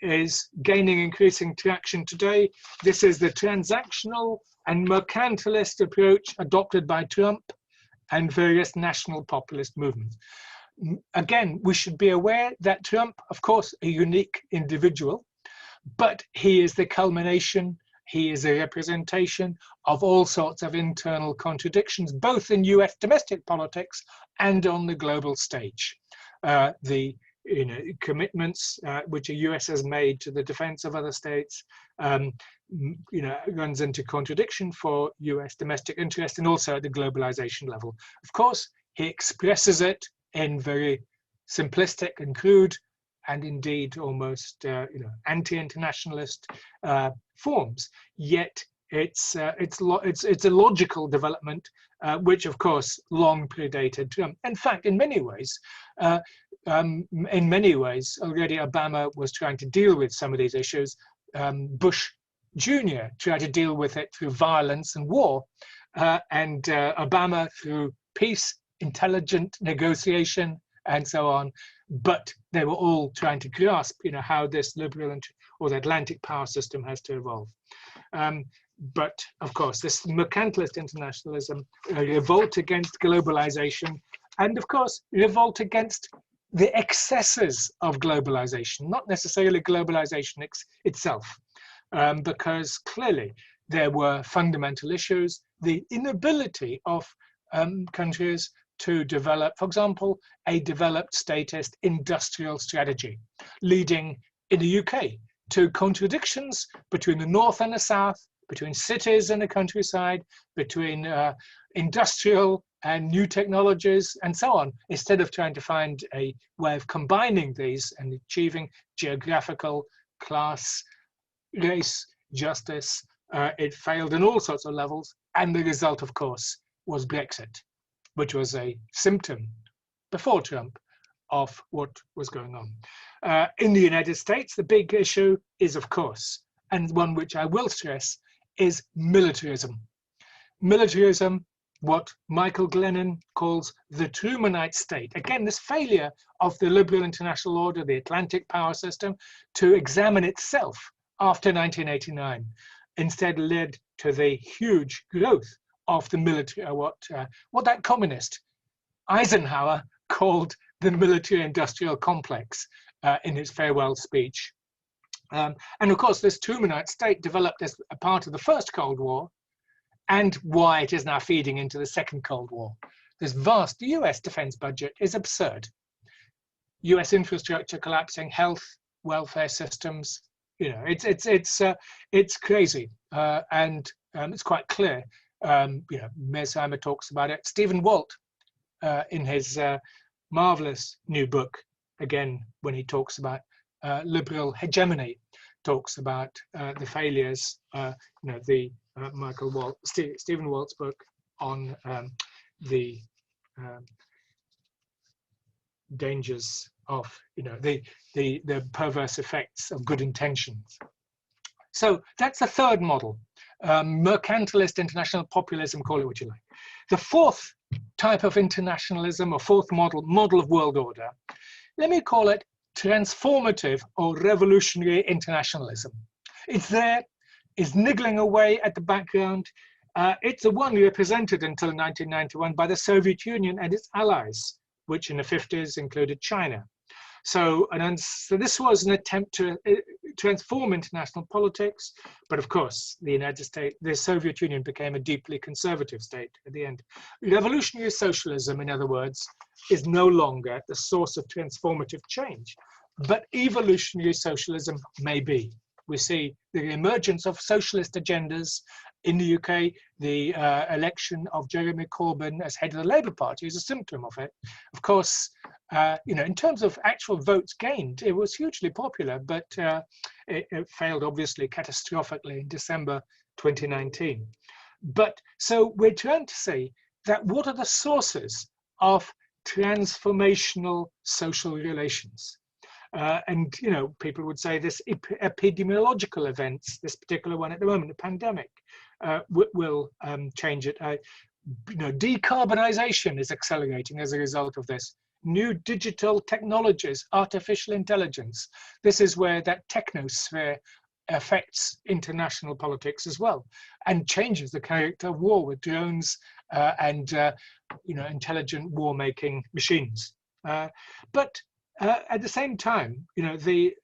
is gaining increasing traction today. This is the transactional and mercantilist approach adopted by Trump and various national populist movements. Again, we should be aware that Trump, of course, a unique individual, but he is the culmination, he is a representation of all sorts of internal contradictions, both in US domestic politics and on the global stage. The commitments which the US has made to the defense of other states, runs into contradiction for US domestic interest and also at the globalization level. Of course, he expresses it in very simplistic and crude and indeed almost anti-internationalist forms. Yet it's a logical development which of course long predated Trump. In fact, in many ways already Obama was trying to deal with some of these issues. Bush Jr. tried to deal with it through violence and war, and Obama through peace, intelligent negotiation, and so on. But they were all trying to grasp, how this liberal or the Atlantic power system has to evolve. But of course, this mercantilist internationalism, revolt against globalization, and of course, revolt against the excesses of globalization, not necessarily globalization itself, because clearly there were fundamental issues, the inability of countries to develop, for example, a developed statist industrial strategy, leading in the UK to contradictions between the North and the South, between cities and the countryside, between industrial and new technologies and so on, instead of trying to find a way of combining these and achieving geographical, class, race, justice. It failed on all sorts of levels. And the result, of course, was Brexit, which was a symptom before Trump of what was going on. In the United States, the big issue is, of course, and one which I will stress, is militarism. Militarism, what Michael Glennon calls the Trumanite state. Again, this failure of the liberal international order, the Atlantic power system, to examine itself after 1989, instead led to the huge growth of the military, what that communist Eisenhower called the military-industrial complex in his farewell speech. And of course, this two-minute state developed as a part of the First Cold War, and why it is now feeding into the Second Cold War. This vast US defense budget is absurd. US infrastructure collapsing, health, welfare systems, you know, it's crazy. And it's quite clear, you know, Mearsheimer talks about it. Stephen Walt, in his marvelous new book, again, when he talks about liberal hegemony, talks about the failures, you know, the Stephen Walt's book on the dangers of, you know, the perverse effects of good intentions. So that's the third model, mercantilist international populism, call it what you like. The fourth type of internationalism, or fourth model of world order, let me call it transformative or revolutionary internationalism. It's there, it's niggling away at the background. It's the one represented until 1991 by the Soviet Union and its allies, which in the 50s included China. So this was an attempt to transform international politics, but of course, the United States, the Soviet Union became a deeply conservative state at the end. Revolutionary socialism, in other words, is no longer the source of transformative change, but evolutionary socialism may be. We see the emergence of socialist agendas in the UK. The election of Jeremy Corbyn as head of the Labour Party is a symptom of it. Of course, you know, in terms of actual votes gained, it was hugely popular, but it failed obviously catastrophically in December 2019. But so we're trying to say that what are the sources of transformational social relations? And, you know, people would say this epidemiological events, this particular one at the moment, the pandemic, will change it. You know, decarbonization is accelerating as a result of this. New digital technologies, artificial intelligence. This is where that technosphere affects international politics as well, and changes the character of war with drones and, you know, intelligent war-making machines. But at the same time, you know, the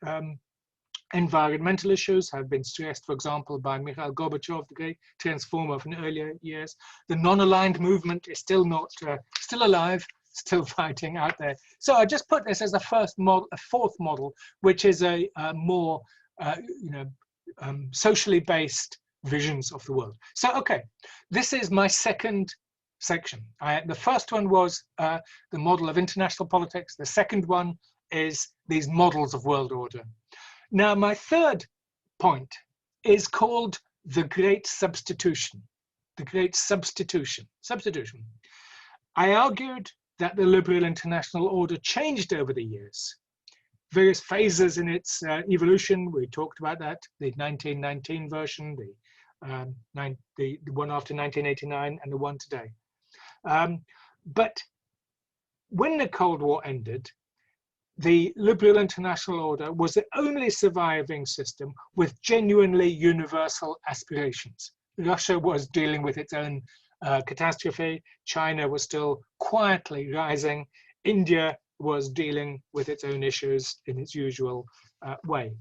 environmental issues have been stressed, for example, by Mikhail Gorbachev, the great transformer of earlier years. The non-aligned movement is still not, still alive, still fighting out there. So I just put this as a first model, a fourth model, which is a more, you know, socially based visions of the world. So, okay, this is my second section. The first one was the model of international politics. The second one is these models of world order. Now, my third point is called the Great Substitution. The Great Substitution. I argued that the liberal international order changed over the years. Various phases in its evolution. We talked about that. The 1919 version, the one after 1989, and the one today. But when the Cold War ended, the liberal international order was the only surviving system with genuinely universal aspirations. Russia was dealing with its own catastrophe. China was still quietly rising. India was dealing with its own issues in its usual way.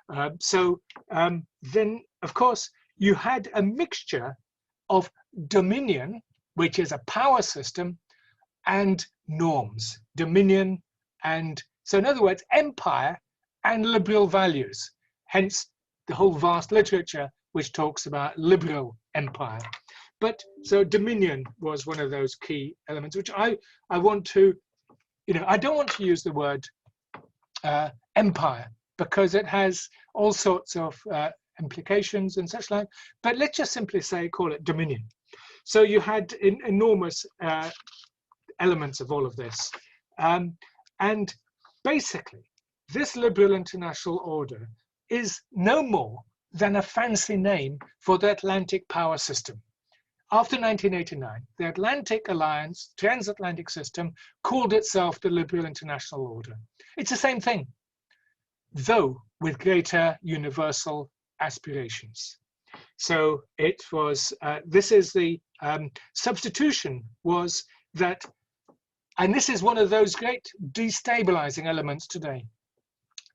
Then, of course, you had a mixture of dominion, which is a power system, and norms. Dominion and, so in other words, empire and liberal values. Hence the whole vast literature which talks about liberal empire. But so dominion was one of those key elements, which I want to, you know, I don't want to use the word empire because it has all sorts of implications and such like, but let's just simply say, call it dominion. So you had enormous elements of all of this. And basically, this liberal international order is no more than a fancy name for the Atlantic power system. After 1989, the Atlantic Alliance, transatlantic system, called itself the liberal international order. It's the same thing, though with greater universal aspirations. So it was, this is the substitution was that, and this is one of those great destabilizing elements today,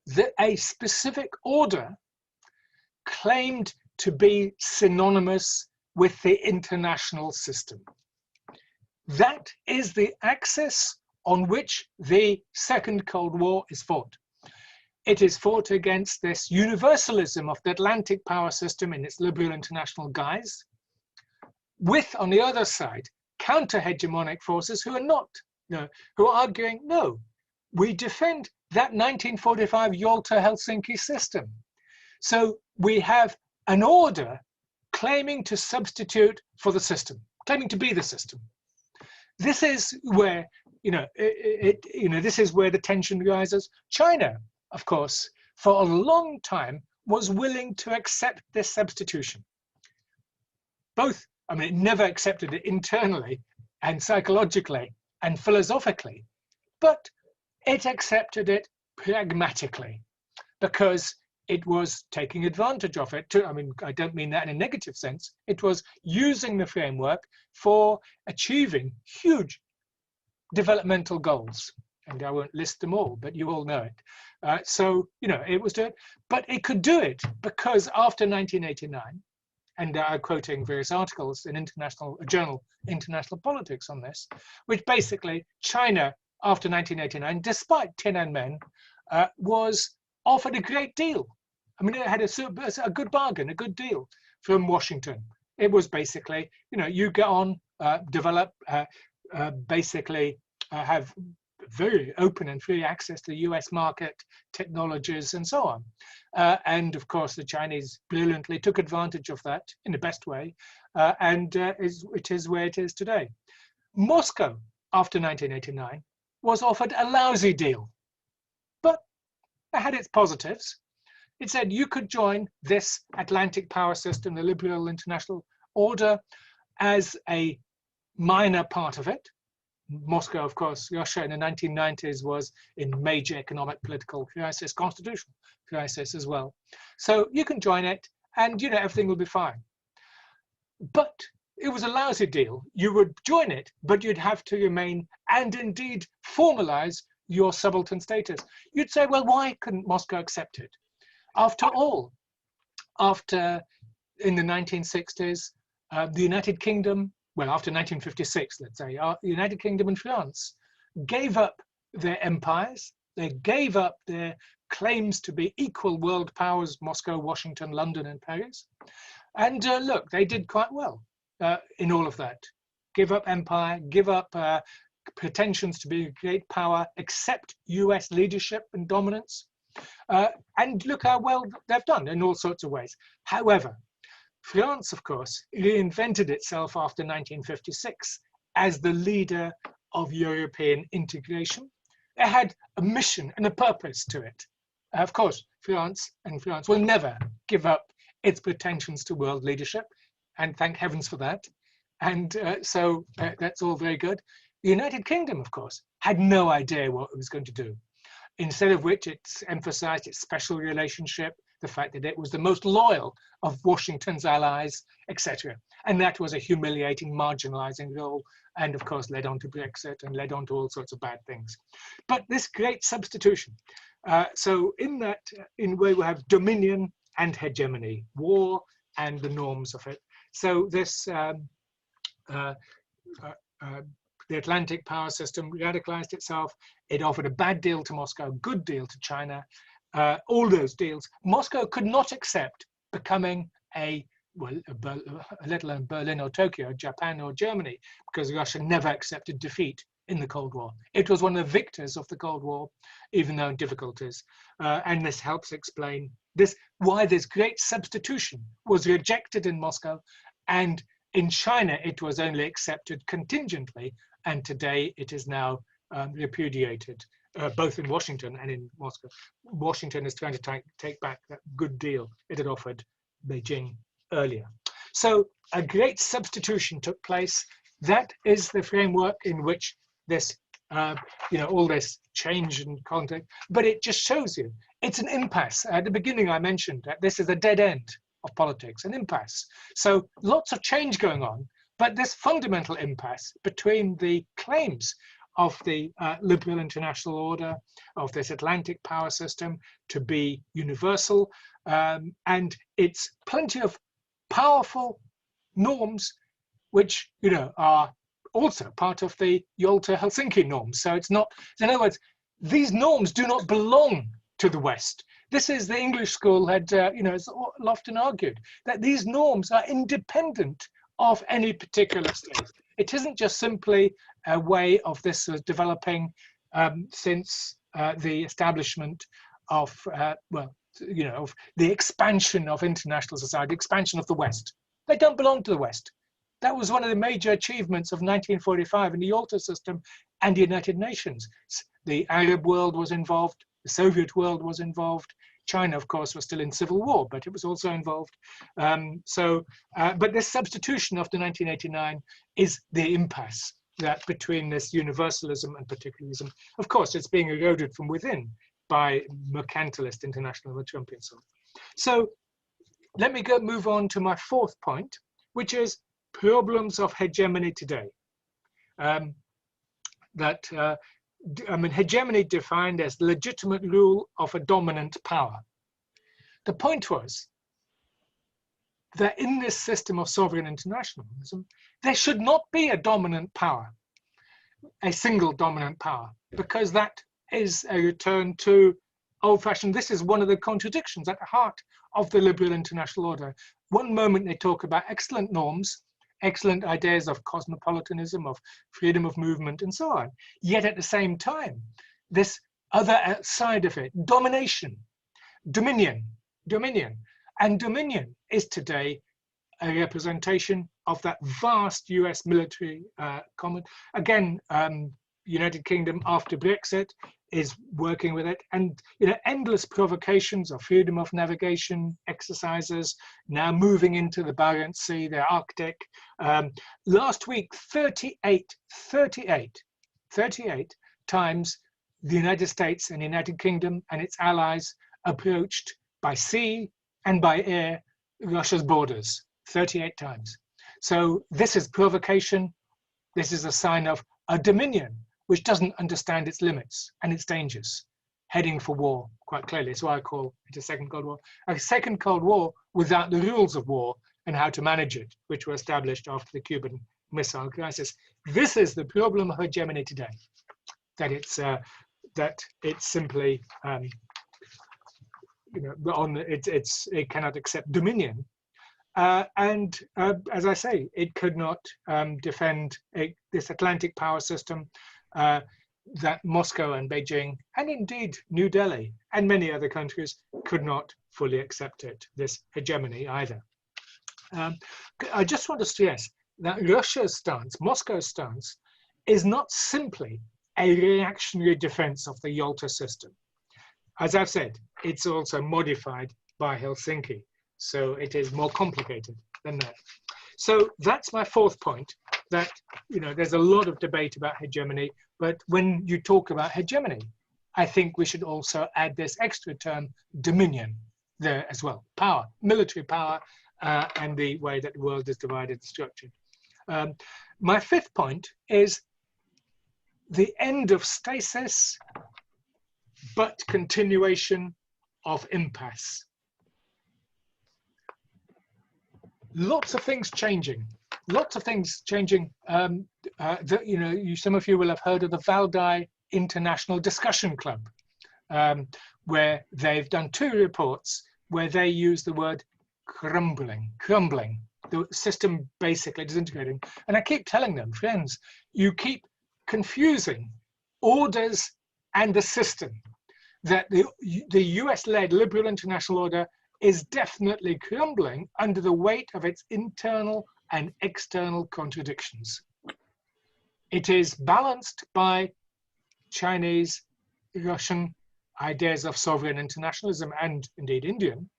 that a specific order claimed to be synonymous with the international system. That is the axis on which the Second Cold War is fought. It is fought against this universalism of the Atlantic power system in its liberal international guise, with, on the other side, counter-hegemonic forces who are not, who are arguing, no, we defend that 1945 Yalta-Helsinki system. So we have an order claiming to substitute for the system, claiming to be the system. This is where, this is where the tension rises. China, of course, for a long time was willing to accept this substitution. Both, it never accepted it internally and psychologically and philosophically, but it accepted it pragmatically because it was taking advantage of it. I don't mean that in a negative sense. It was using the framework for achieving huge developmental goals. And I won't list them all, but you all know it. It was doing it, but it could do it because after 1989, and I'm quoting various articles in journal International Politics on this, which basically China after 1989, despite Tiananmen, was offered a great deal. It had a good bargain, a good deal from Washington. It was basically, you get on, develop, have very open and free access to the US market, technologies, and so on. And of course, the Chinese brilliantly took advantage of that in the best way, and it is where it is today. Moscow, after 1989, was offered a lousy deal, but it had its positives. It said you could join this Atlantic power system, the liberal international order, as a minor part of it. Moscow, of course, Russia in the 1990s was in major economic, political crisis, constitutional crisis as well. So you can join it and, everything will be fine. But it was a lousy deal. You would join it, but you'd have to remain and indeed formalize your subaltern status. You'd say, well, why couldn't Moscow accept it? After all, in the 1960s, the United Kingdom, after 1956, let's say, the United Kingdom and France gave up their empires. They gave up their claims to be equal world powers, Moscow, Washington, London, and Paris. And look, they did quite well in all of that. Give up empire, give up pretensions to be a great power, accept US leadership and dominance. And look how well they've done in all sorts of ways. However, France, of course, reinvented itself after 1956 as the leader of European integration. It had a mission and a purpose to it. Of course, France will never give up its pretensions to world leadership, and thank heavens for that. And so that's all very good. The United Kingdom, of course, had no idea what it was going to do. Instead of which it's emphasized its special relationship, the fact that it was the most loyal of Washington's allies, etc. And that was a humiliating, marginalizing role, and of course led on to Brexit and led on to all sorts of bad things. But this great substitution. So in where we have dominion and hegemony, war and the norms of it. So this, the Atlantic power system radicalized itself. It offered a bad deal to Moscow, good deal to China. All those deals. Moscow could not accept becoming let alone Berlin or Tokyo, Japan or Germany, because Russia never accepted defeat in the Cold War. It was one of the victors of the Cold War, even though in difficulties. And this helps explain why this great substitution was rejected in Moscow, and in China it was only accepted contingently, and today it is now repudiated. Both in Washington and in Moscow. Washington is trying to take back that good deal it had offered Beijing earlier. So a great substitution took place. That is the framework in which this, all this change in context, but it just shows you, it's an impasse. At the beginning I mentioned that this is a dead end of politics, an impasse. So lots of change going on, But this fundamental impasse between the claims of the liberal international order, of this Atlantic power system to be universal, and it's plenty of powerful norms which, you know, are also part of the Yalta-Helsinki norms. So it's not, in other words, these norms do not belong to the West. This is the English school had, you know, it's often argued that these norms are independent of any particular state. It isn't just simply a way of this developing since the establishment of, well, you know, of the expansion of international society, expansion of the West. They don't belong to the West. That was one of the major achievements of 1945 in the Yalta system and the United Nations. The Arab world was involved, the Soviet world was involved. China, of course, was still in civil war, but it was also involved. But this substitution after 1989 is the impasse that between this universalism and particularism. Of course, it's being eroded from within by mercantilist international Trumpian. So let me move on to my fourth point, which is problems of hegemony today. Hegemony defined as legitimate rule of a dominant power. The point was that in this system of sovereign internationalism, there should not be a dominant power, a single dominant power, because that is a return to old-fashioned. This is one of the contradictions at the heart of the liberal international order. One moment they talk about excellent norms, excellent ideas of cosmopolitanism, of freedom of movement, and so on. Yet at the same time, this other side of it, domination, dominion. And dominion is today a representation of that vast US military command. Again, United Kingdom after Brexit is working with it, and you know, endless provocations of freedom of navigation exercises, now moving into the Barents Sea, the Arctic. Last week, 38 times the United States and the United Kingdom and its allies approached by sea and by air Russia's borders, 38 times. So this is provocation. This is a sign of a dominion which doesn't understand its limits and its dangers, heading for war, quite clearly. That's why I call it a second Cold War. A second Cold War without the rules of war and how to manage it, which were established after the Cuban Missile Crisis. This is the problem of hegemony today, that it's simply, you know, it cannot accept dominion. As I say, it could not defend this Atlantic power system that Moscow and Beijing, and indeed New Delhi and many other countries could not fully accept it, this hegemony either. I just want to stress that Russia's stance, Moscow's stance, is not simply a reactionary defense of the Yalta system. As I've said, it's also modified by Helsinki, so it is more complicated than that. So that's my fourth point, that, you know, there's a lot of debate about hegemony, but when you talk about hegemony, I think we should also add this extra term, dominion, there as well. Power, military power, and the way that the world is divided and structured. My fifth point is the end of stasis, but continuation of impasse. Lots of things changing. Lots of things changing. You know, some of you will have heard of the Valdai International Discussion Club, where they've done 2 reports where they use the word crumbling. The system basically disintegrating. And I keep telling them, friends, you keep confusing orders and the system, that the US-led liberal international order is definitely crumbling under the weight of its internal and external contradictions. It is balanced by Chinese, Russian ideas of sovereign internationalism and indeed Indian.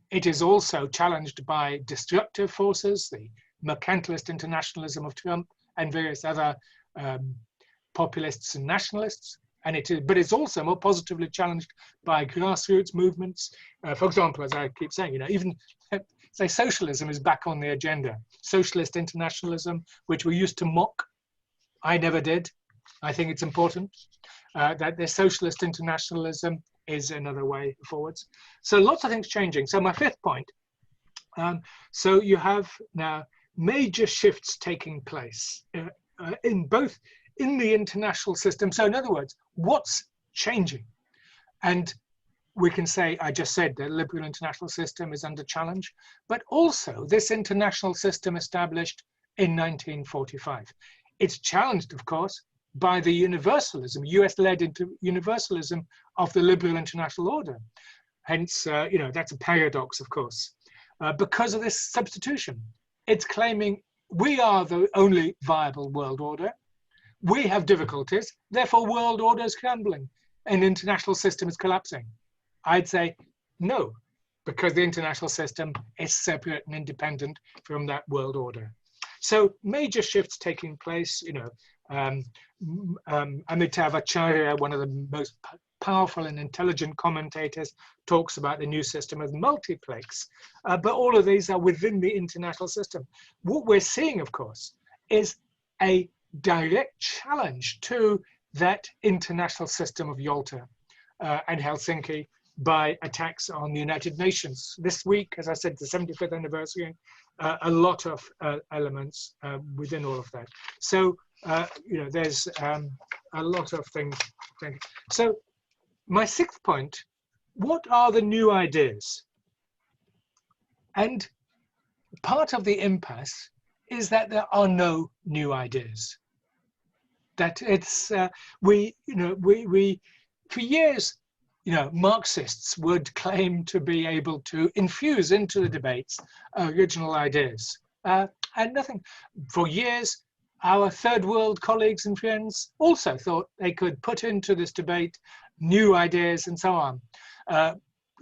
It is also challenged by destructive forces, the mercantilist internationalism of Trump and various other populists and nationalists. and but it's also more positively challenged by grassroots movements. For example, as I keep saying, even say socialism is back on the agenda. Socialist internationalism, which we used to mock. I never did. I think it's important that the socialist internationalism is another way forwards. So lots of things changing. So my fifth point. So you have now major shifts taking place in the international system. So in other words, what's changing? And we can say, I just said the liberal international system is under challenge, but also this international system established in 1945. It's challenged, of course, by the universalism, US-led universalism of the liberal international order. Hence, that's a paradox, of course, because of this substitution. It's claiming we are the only viable world order. We have difficulties, therefore world order is crumbling and international system is collapsing. I'd say no, because the international system is separate and independent from that world order. So major shifts taking place, Amitav Acharya, one of the most powerful and intelligent commentators, talks about the new system as multiplex, but all of these are within the international system. What we're seeing, of course, is a direct challenge to that international system of Yalta and Helsinki by attacks on the United Nations. This week, as I said, the 75th anniversary, a lot of elements within all of that. So, there's a lot of things. So my sixth point, what are the new ideas? And part of the impasse is that there are no new ideas. That it's, for years, Marxists would claim to be able to infuse into the debates original ideas. And nothing. For years, our third world colleagues and friends also thought they could put into this debate new ideas and so on.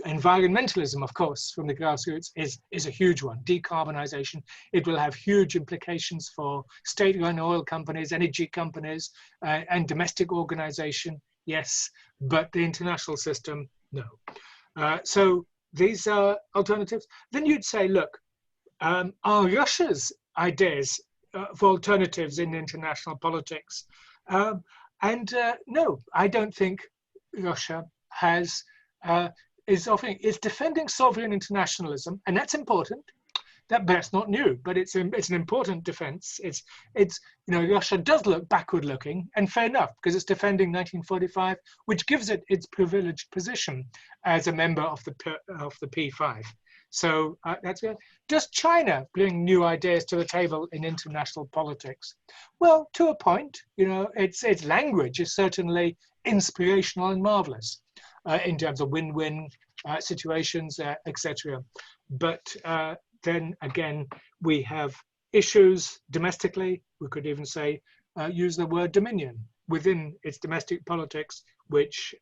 Environmentalism, of course, from the grassroots is a huge one. Decarbonization, it will have huge implications for state-run oil companies, energy companies, and domestic organization, yes, but the international system, no. So these are alternatives. Then you'd say, look, are Russia's ideas for alternatives in international politics? No, I don't think Russia has is defending sovereign internationalism, and that's important. That's not new, but it's an important defense. Russia does look backward looking, and fair enough, because it's defending 1945, which gives it its privileged position as a member of the P5. So that's good. Does China bring new ideas to the table in international politics? Well, to a point, its language is certainly inspirational and marvelous in terms of win-win situations, etc. But then again, we have issues domestically. We could even say, use the word dominion within its domestic politics, which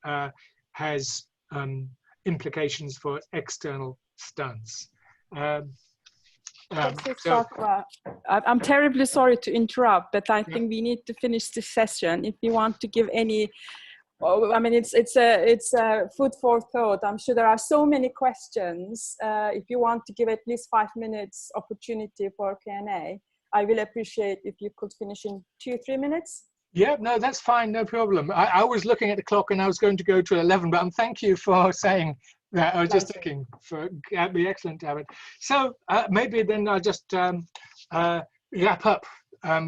has implications for its external stance. Sakwa, I'm terribly sorry to interrupt, but I think we need to finish this session. If you want to give any, it's a food for thought. I'm sure there are so many questions. If you want to give at least 5 minutes opportunity for Q&A, I will appreciate if you could finish in 2-3 minutes. Yeah, no, that's fine, no problem. I was looking at the clock and I was going to go to 11, but thank you for saying that. I was just thinking, that'd be excellent to have it. So maybe then I'll just wrap up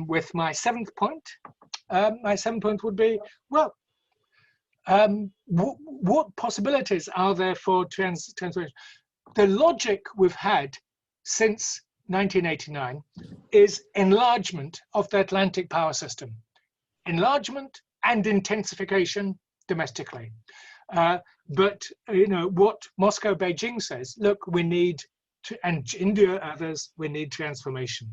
with my seventh point. My seventh point would be, well, what possibilities are there for transformation? The logic we've had since 1989 is enlargement of the Atlantic power system. Enlargement and intensification domestically. But what Moscow, Beijing says, look, we need to, and India, others, we need transformation.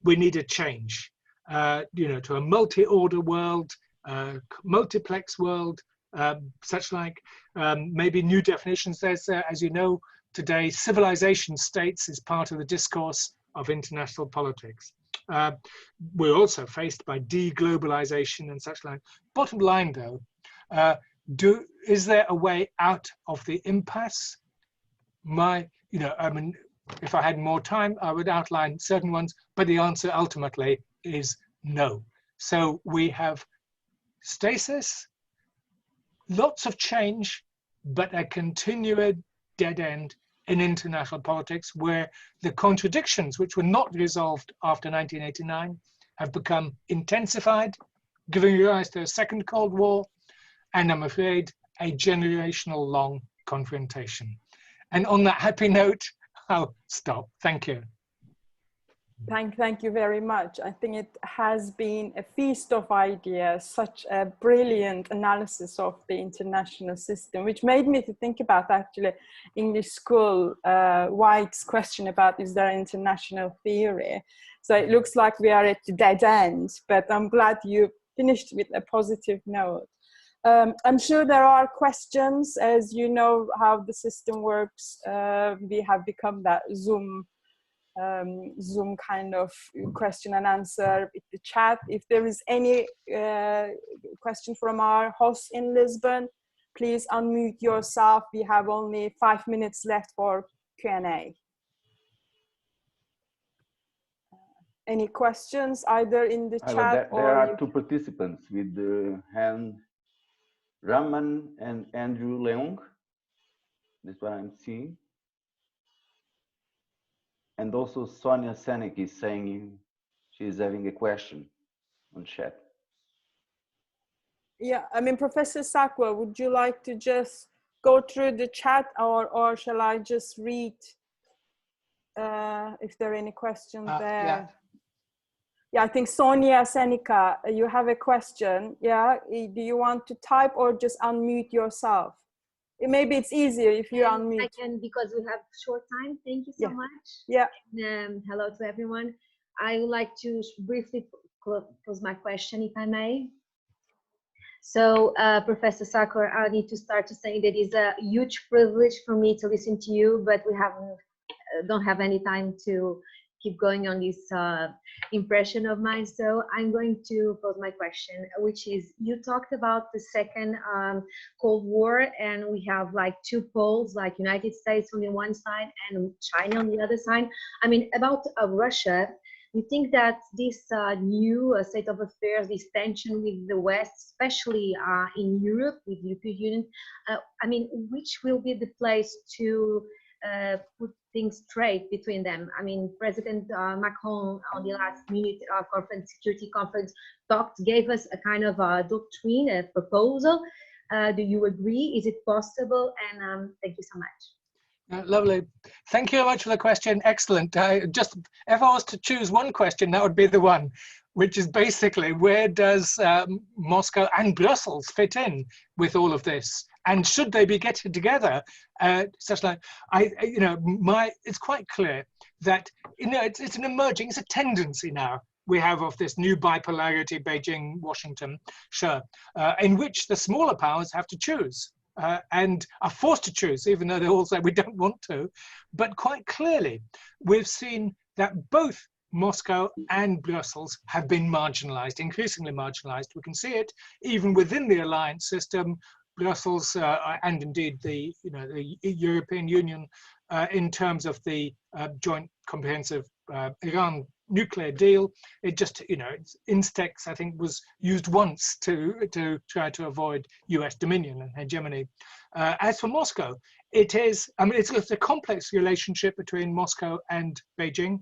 We need a change, to a multi-order world, multiplex world, such like maybe new definitions. There's, as you know, today, civilization states is part of the discourse of international politics. We're also faced by deglobalization and such like. Bottom line, though, Is there a way out of the impasse? I mean, if I had more time, I would outline certain ones, but the answer ultimately is no. So we have stasis, lots of change, but a continued dead end in international politics where the contradictions which were not resolved after 1989 have become intensified, giving rise to a second Cold War, and I'm afraid a generational long confrontation. And on that happy note, I'll stop. Thank you. Thank you very much. I think it has been a feast of ideas, such a brilliant analysis of the international system, which made me to think about actually English school, White's question about is there international theory? So it looks like we are at the dead end, but I'm glad you finished with a positive note. I'm sure there are questions, as you know how the system works. We have become that Zoom kind of question and answer with the chat. If there is any question from our host in Lisbon, please unmute yourself. We have only 5 minutes left for Q&A. Any questions either in the chat or... There are two participants with the hand, Raman and Andrew Leung. That's what I'm seeing. And also Sonia Senek is saying she's having a question on chat. Yeah, I mean, Professor Sakwa, would you like to just go through the chat or shall I just read if there are any questions there? Yeah. Yeah, I think Sonia Seneca, you have a question. Yeah, do you want to type or just unmute yourself? Maybe it's easier if you unmute. I can, because we have short time. Thank you so much. Yeah. Hello to everyone. I would like to briefly pose my question, if I may. So, Professor Sakwa, I need to start to say that it's a huge privilege for me to listen to you, but we don't have any time to keep going on this impression of mine. So I'm going to pose my question, which is, you talked about the second Cold War, and we have like two poles, like United States on the one side and China on the other side. I mean, about Russia, you think that this new state of affairs, this tension with the West, especially in Europe, with the European Union, I mean, which will be the place to put things straight between them? I mean, President Macron on the last minute security conference gave us a kind of a doctrine, a proposal. Do you agree? Is it possible? And thank you so much. Lovely. Thank you very much for the question. Excellent. Just if I was to choose one question, that would be the one, which is basically, where does Moscow and Brussels fit in with all of this? And should they be getting together? Such like, it's quite clear that, it's an emerging, it's a tendency now we have of this new bipolarity, Beijing, Washington, in which the smaller powers have to choose and are forced to choose, even though they all say we don't want to. But quite clearly, we've seen that both Moscow and Brussels have been marginalized, increasingly marginalized. We can see it even within the alliance system. Brussels and indeed the European Union in terms of the joint comprehensive Iran nuclear deal. It just, Instex, I think, was used once to try to avoid US dominion and hegemony. As for Moscow, it is, it's a complex relationship between Moscow and Beijing.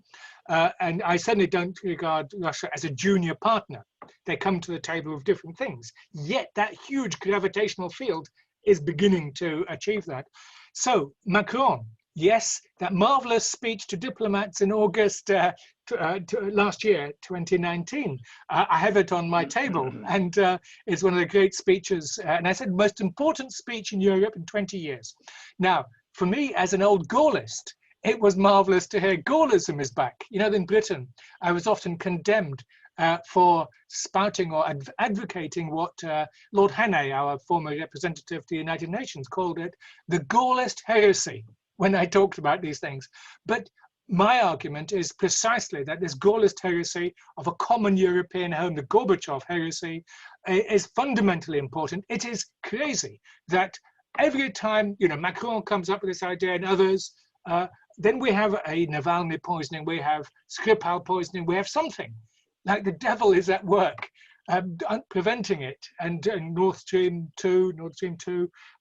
And I certainly don't regard Russia as a junior partner. They come to the table with different things. Yet that huge gravitational field is beginning to achieve that. So Macron, yes, that marvelous speech to diplomats in August last year, 2019. I have it on my table, and it's one of the great speeches. And I said, most important speech in Europe in 20 years. Now, for me, as an old Gaullist, it was marvelous to hear Gaullism is back. In Britain, I was often condemned for spouting or advocating what Lord Hannay, our former representative to the United Nations, called it the Gaullist heresy when I talked about these things. But my argument is precisely that this Gaullist heresy of a common European home, the Gorbachev heresy, is fundamentally important. It is crazy that every time, you know, Macron comes up with this idea and others, then we have a Navalny poisoning, we have Skripal poisoning, we have something. Like the devil is at work preventing it, and Nord Stream 2,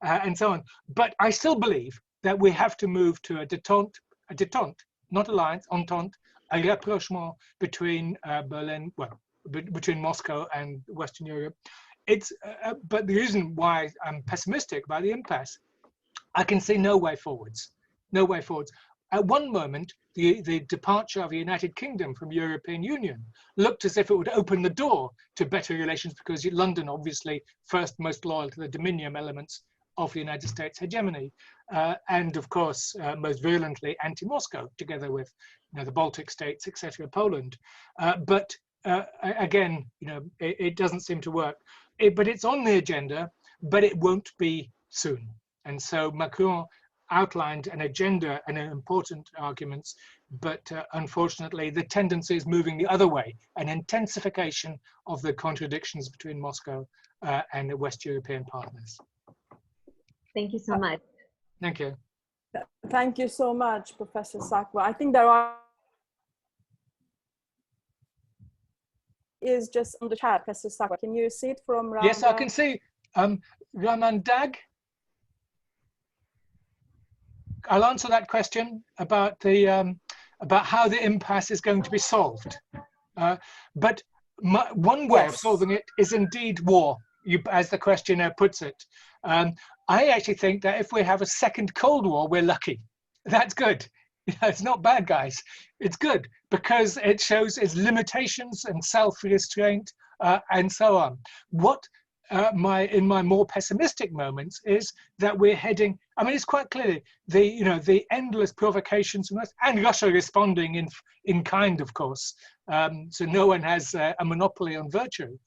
and so on. But I still believe that we have to move to a détente, not alliance, entente, a rapprochement between Berlin, well, between Moscow and Western Europe. It's, but the reason why I'm pessimistic about the impasse, I can see no way forwards, no way forwards. At one moment, the departure of the United Kingdom from the European Union looked as if it would open the door to better relations, because London, obviously, first most loyal to the dominion elements of the United States hegemony, and of course, most virulently anti-Moscow, together with, you know, the Baltic states, etc., Poland. But again, you know, it doesn't seem to work. But it's on the agenda, but it won't be soon. And so Macron outlined an agenda and important arguments, but unfortunately the tendency is moving the other way, an intensification of the contradictions between Moscow and the West European partners. Thank you so much. Thank you. Thank you so much, Professor Sakwa. I think there is just on the chat, Professor Sakwa. Can you see it from Raman? Yes, I can see Raman Dag. I'll answer that question about the about how the impasse is going to be solved. But one way of solving it is indeed war, as the questioner puts it. I actually think that if we have a second Cold War, we're lucky. That's good. It's not bad, guys. It's good because it shows its limitations and self-restraint and so on. What in my more pessimistic moments is that we're heading, I mean, it's quite clearly the endless provocations from us, and Russia responding in kind, of course. So no one has a monopoly on virtue.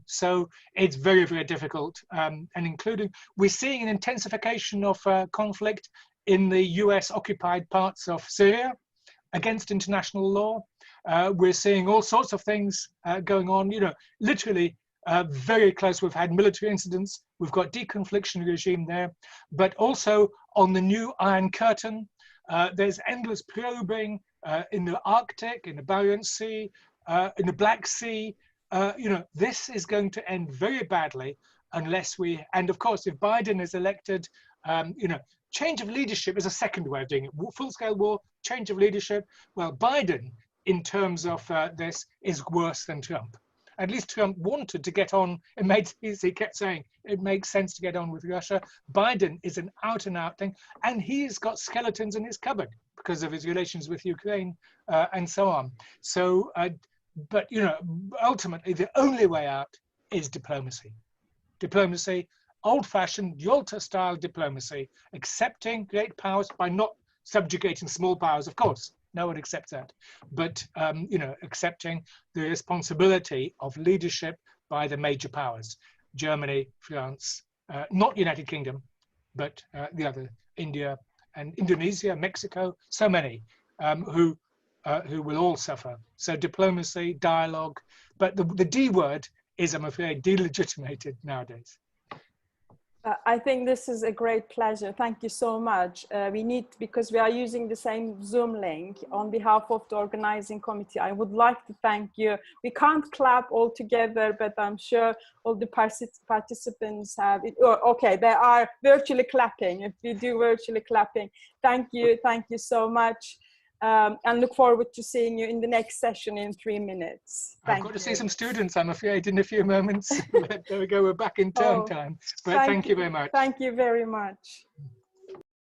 So it's very, very difficult, and including, we're seeing an intensification of conflict in the US occupied parts of Syria against international law. We're seeing all sorts of things going on, literally very close. We've had military incidents. We've got deconfliction regime there, but also on the new Iron Curtain, there's endless probing in the Arctic, in the Barents Sea, in the Black Sea. This is going to end very badly unless we, and of course, if Biden is elected, change of leadership is a second way of doing it. Full-scale war, change of leadership. Well, Biden, in terms of this, is worse than Trump. At least Trump wanted to get on, he kept saying, it makes sense to get on with Russia. Biden is an out-and-out thing, and he's got skeletons in his cupboard because of his relations with Ukraine and so on. So, but ultimately, the only way out is diplomacy. Diplomacy, old-fashioned Yalta-style diplomacy, accepting great powers by not subjugating small powers, of course. No one accepts that, but accepting the responsibility of leadership by the major powers: Germany, France, not United Kingdom, but the other, India and Indonesia, Mexico, so many who will all suffer. So diplomacy, dialogue, but the D word is, I'm afraid, delegitimated nowadays. I think this is a great pleasure. Thank you so much. Because we are using the same Zoom link, on behalf of the organizing committee, I would like to thank you. We can't clap all together, but I'm sure all the participants have it. Oh, okay, they are virtually clapping. If we do virtually clapping, thank you so much. And look forward to seeing you in the next session in 3 minutes. I've got to see some students, I'm afraid, in a few moments. There we go, we're back in term time. But thank you very much. Thank you very much.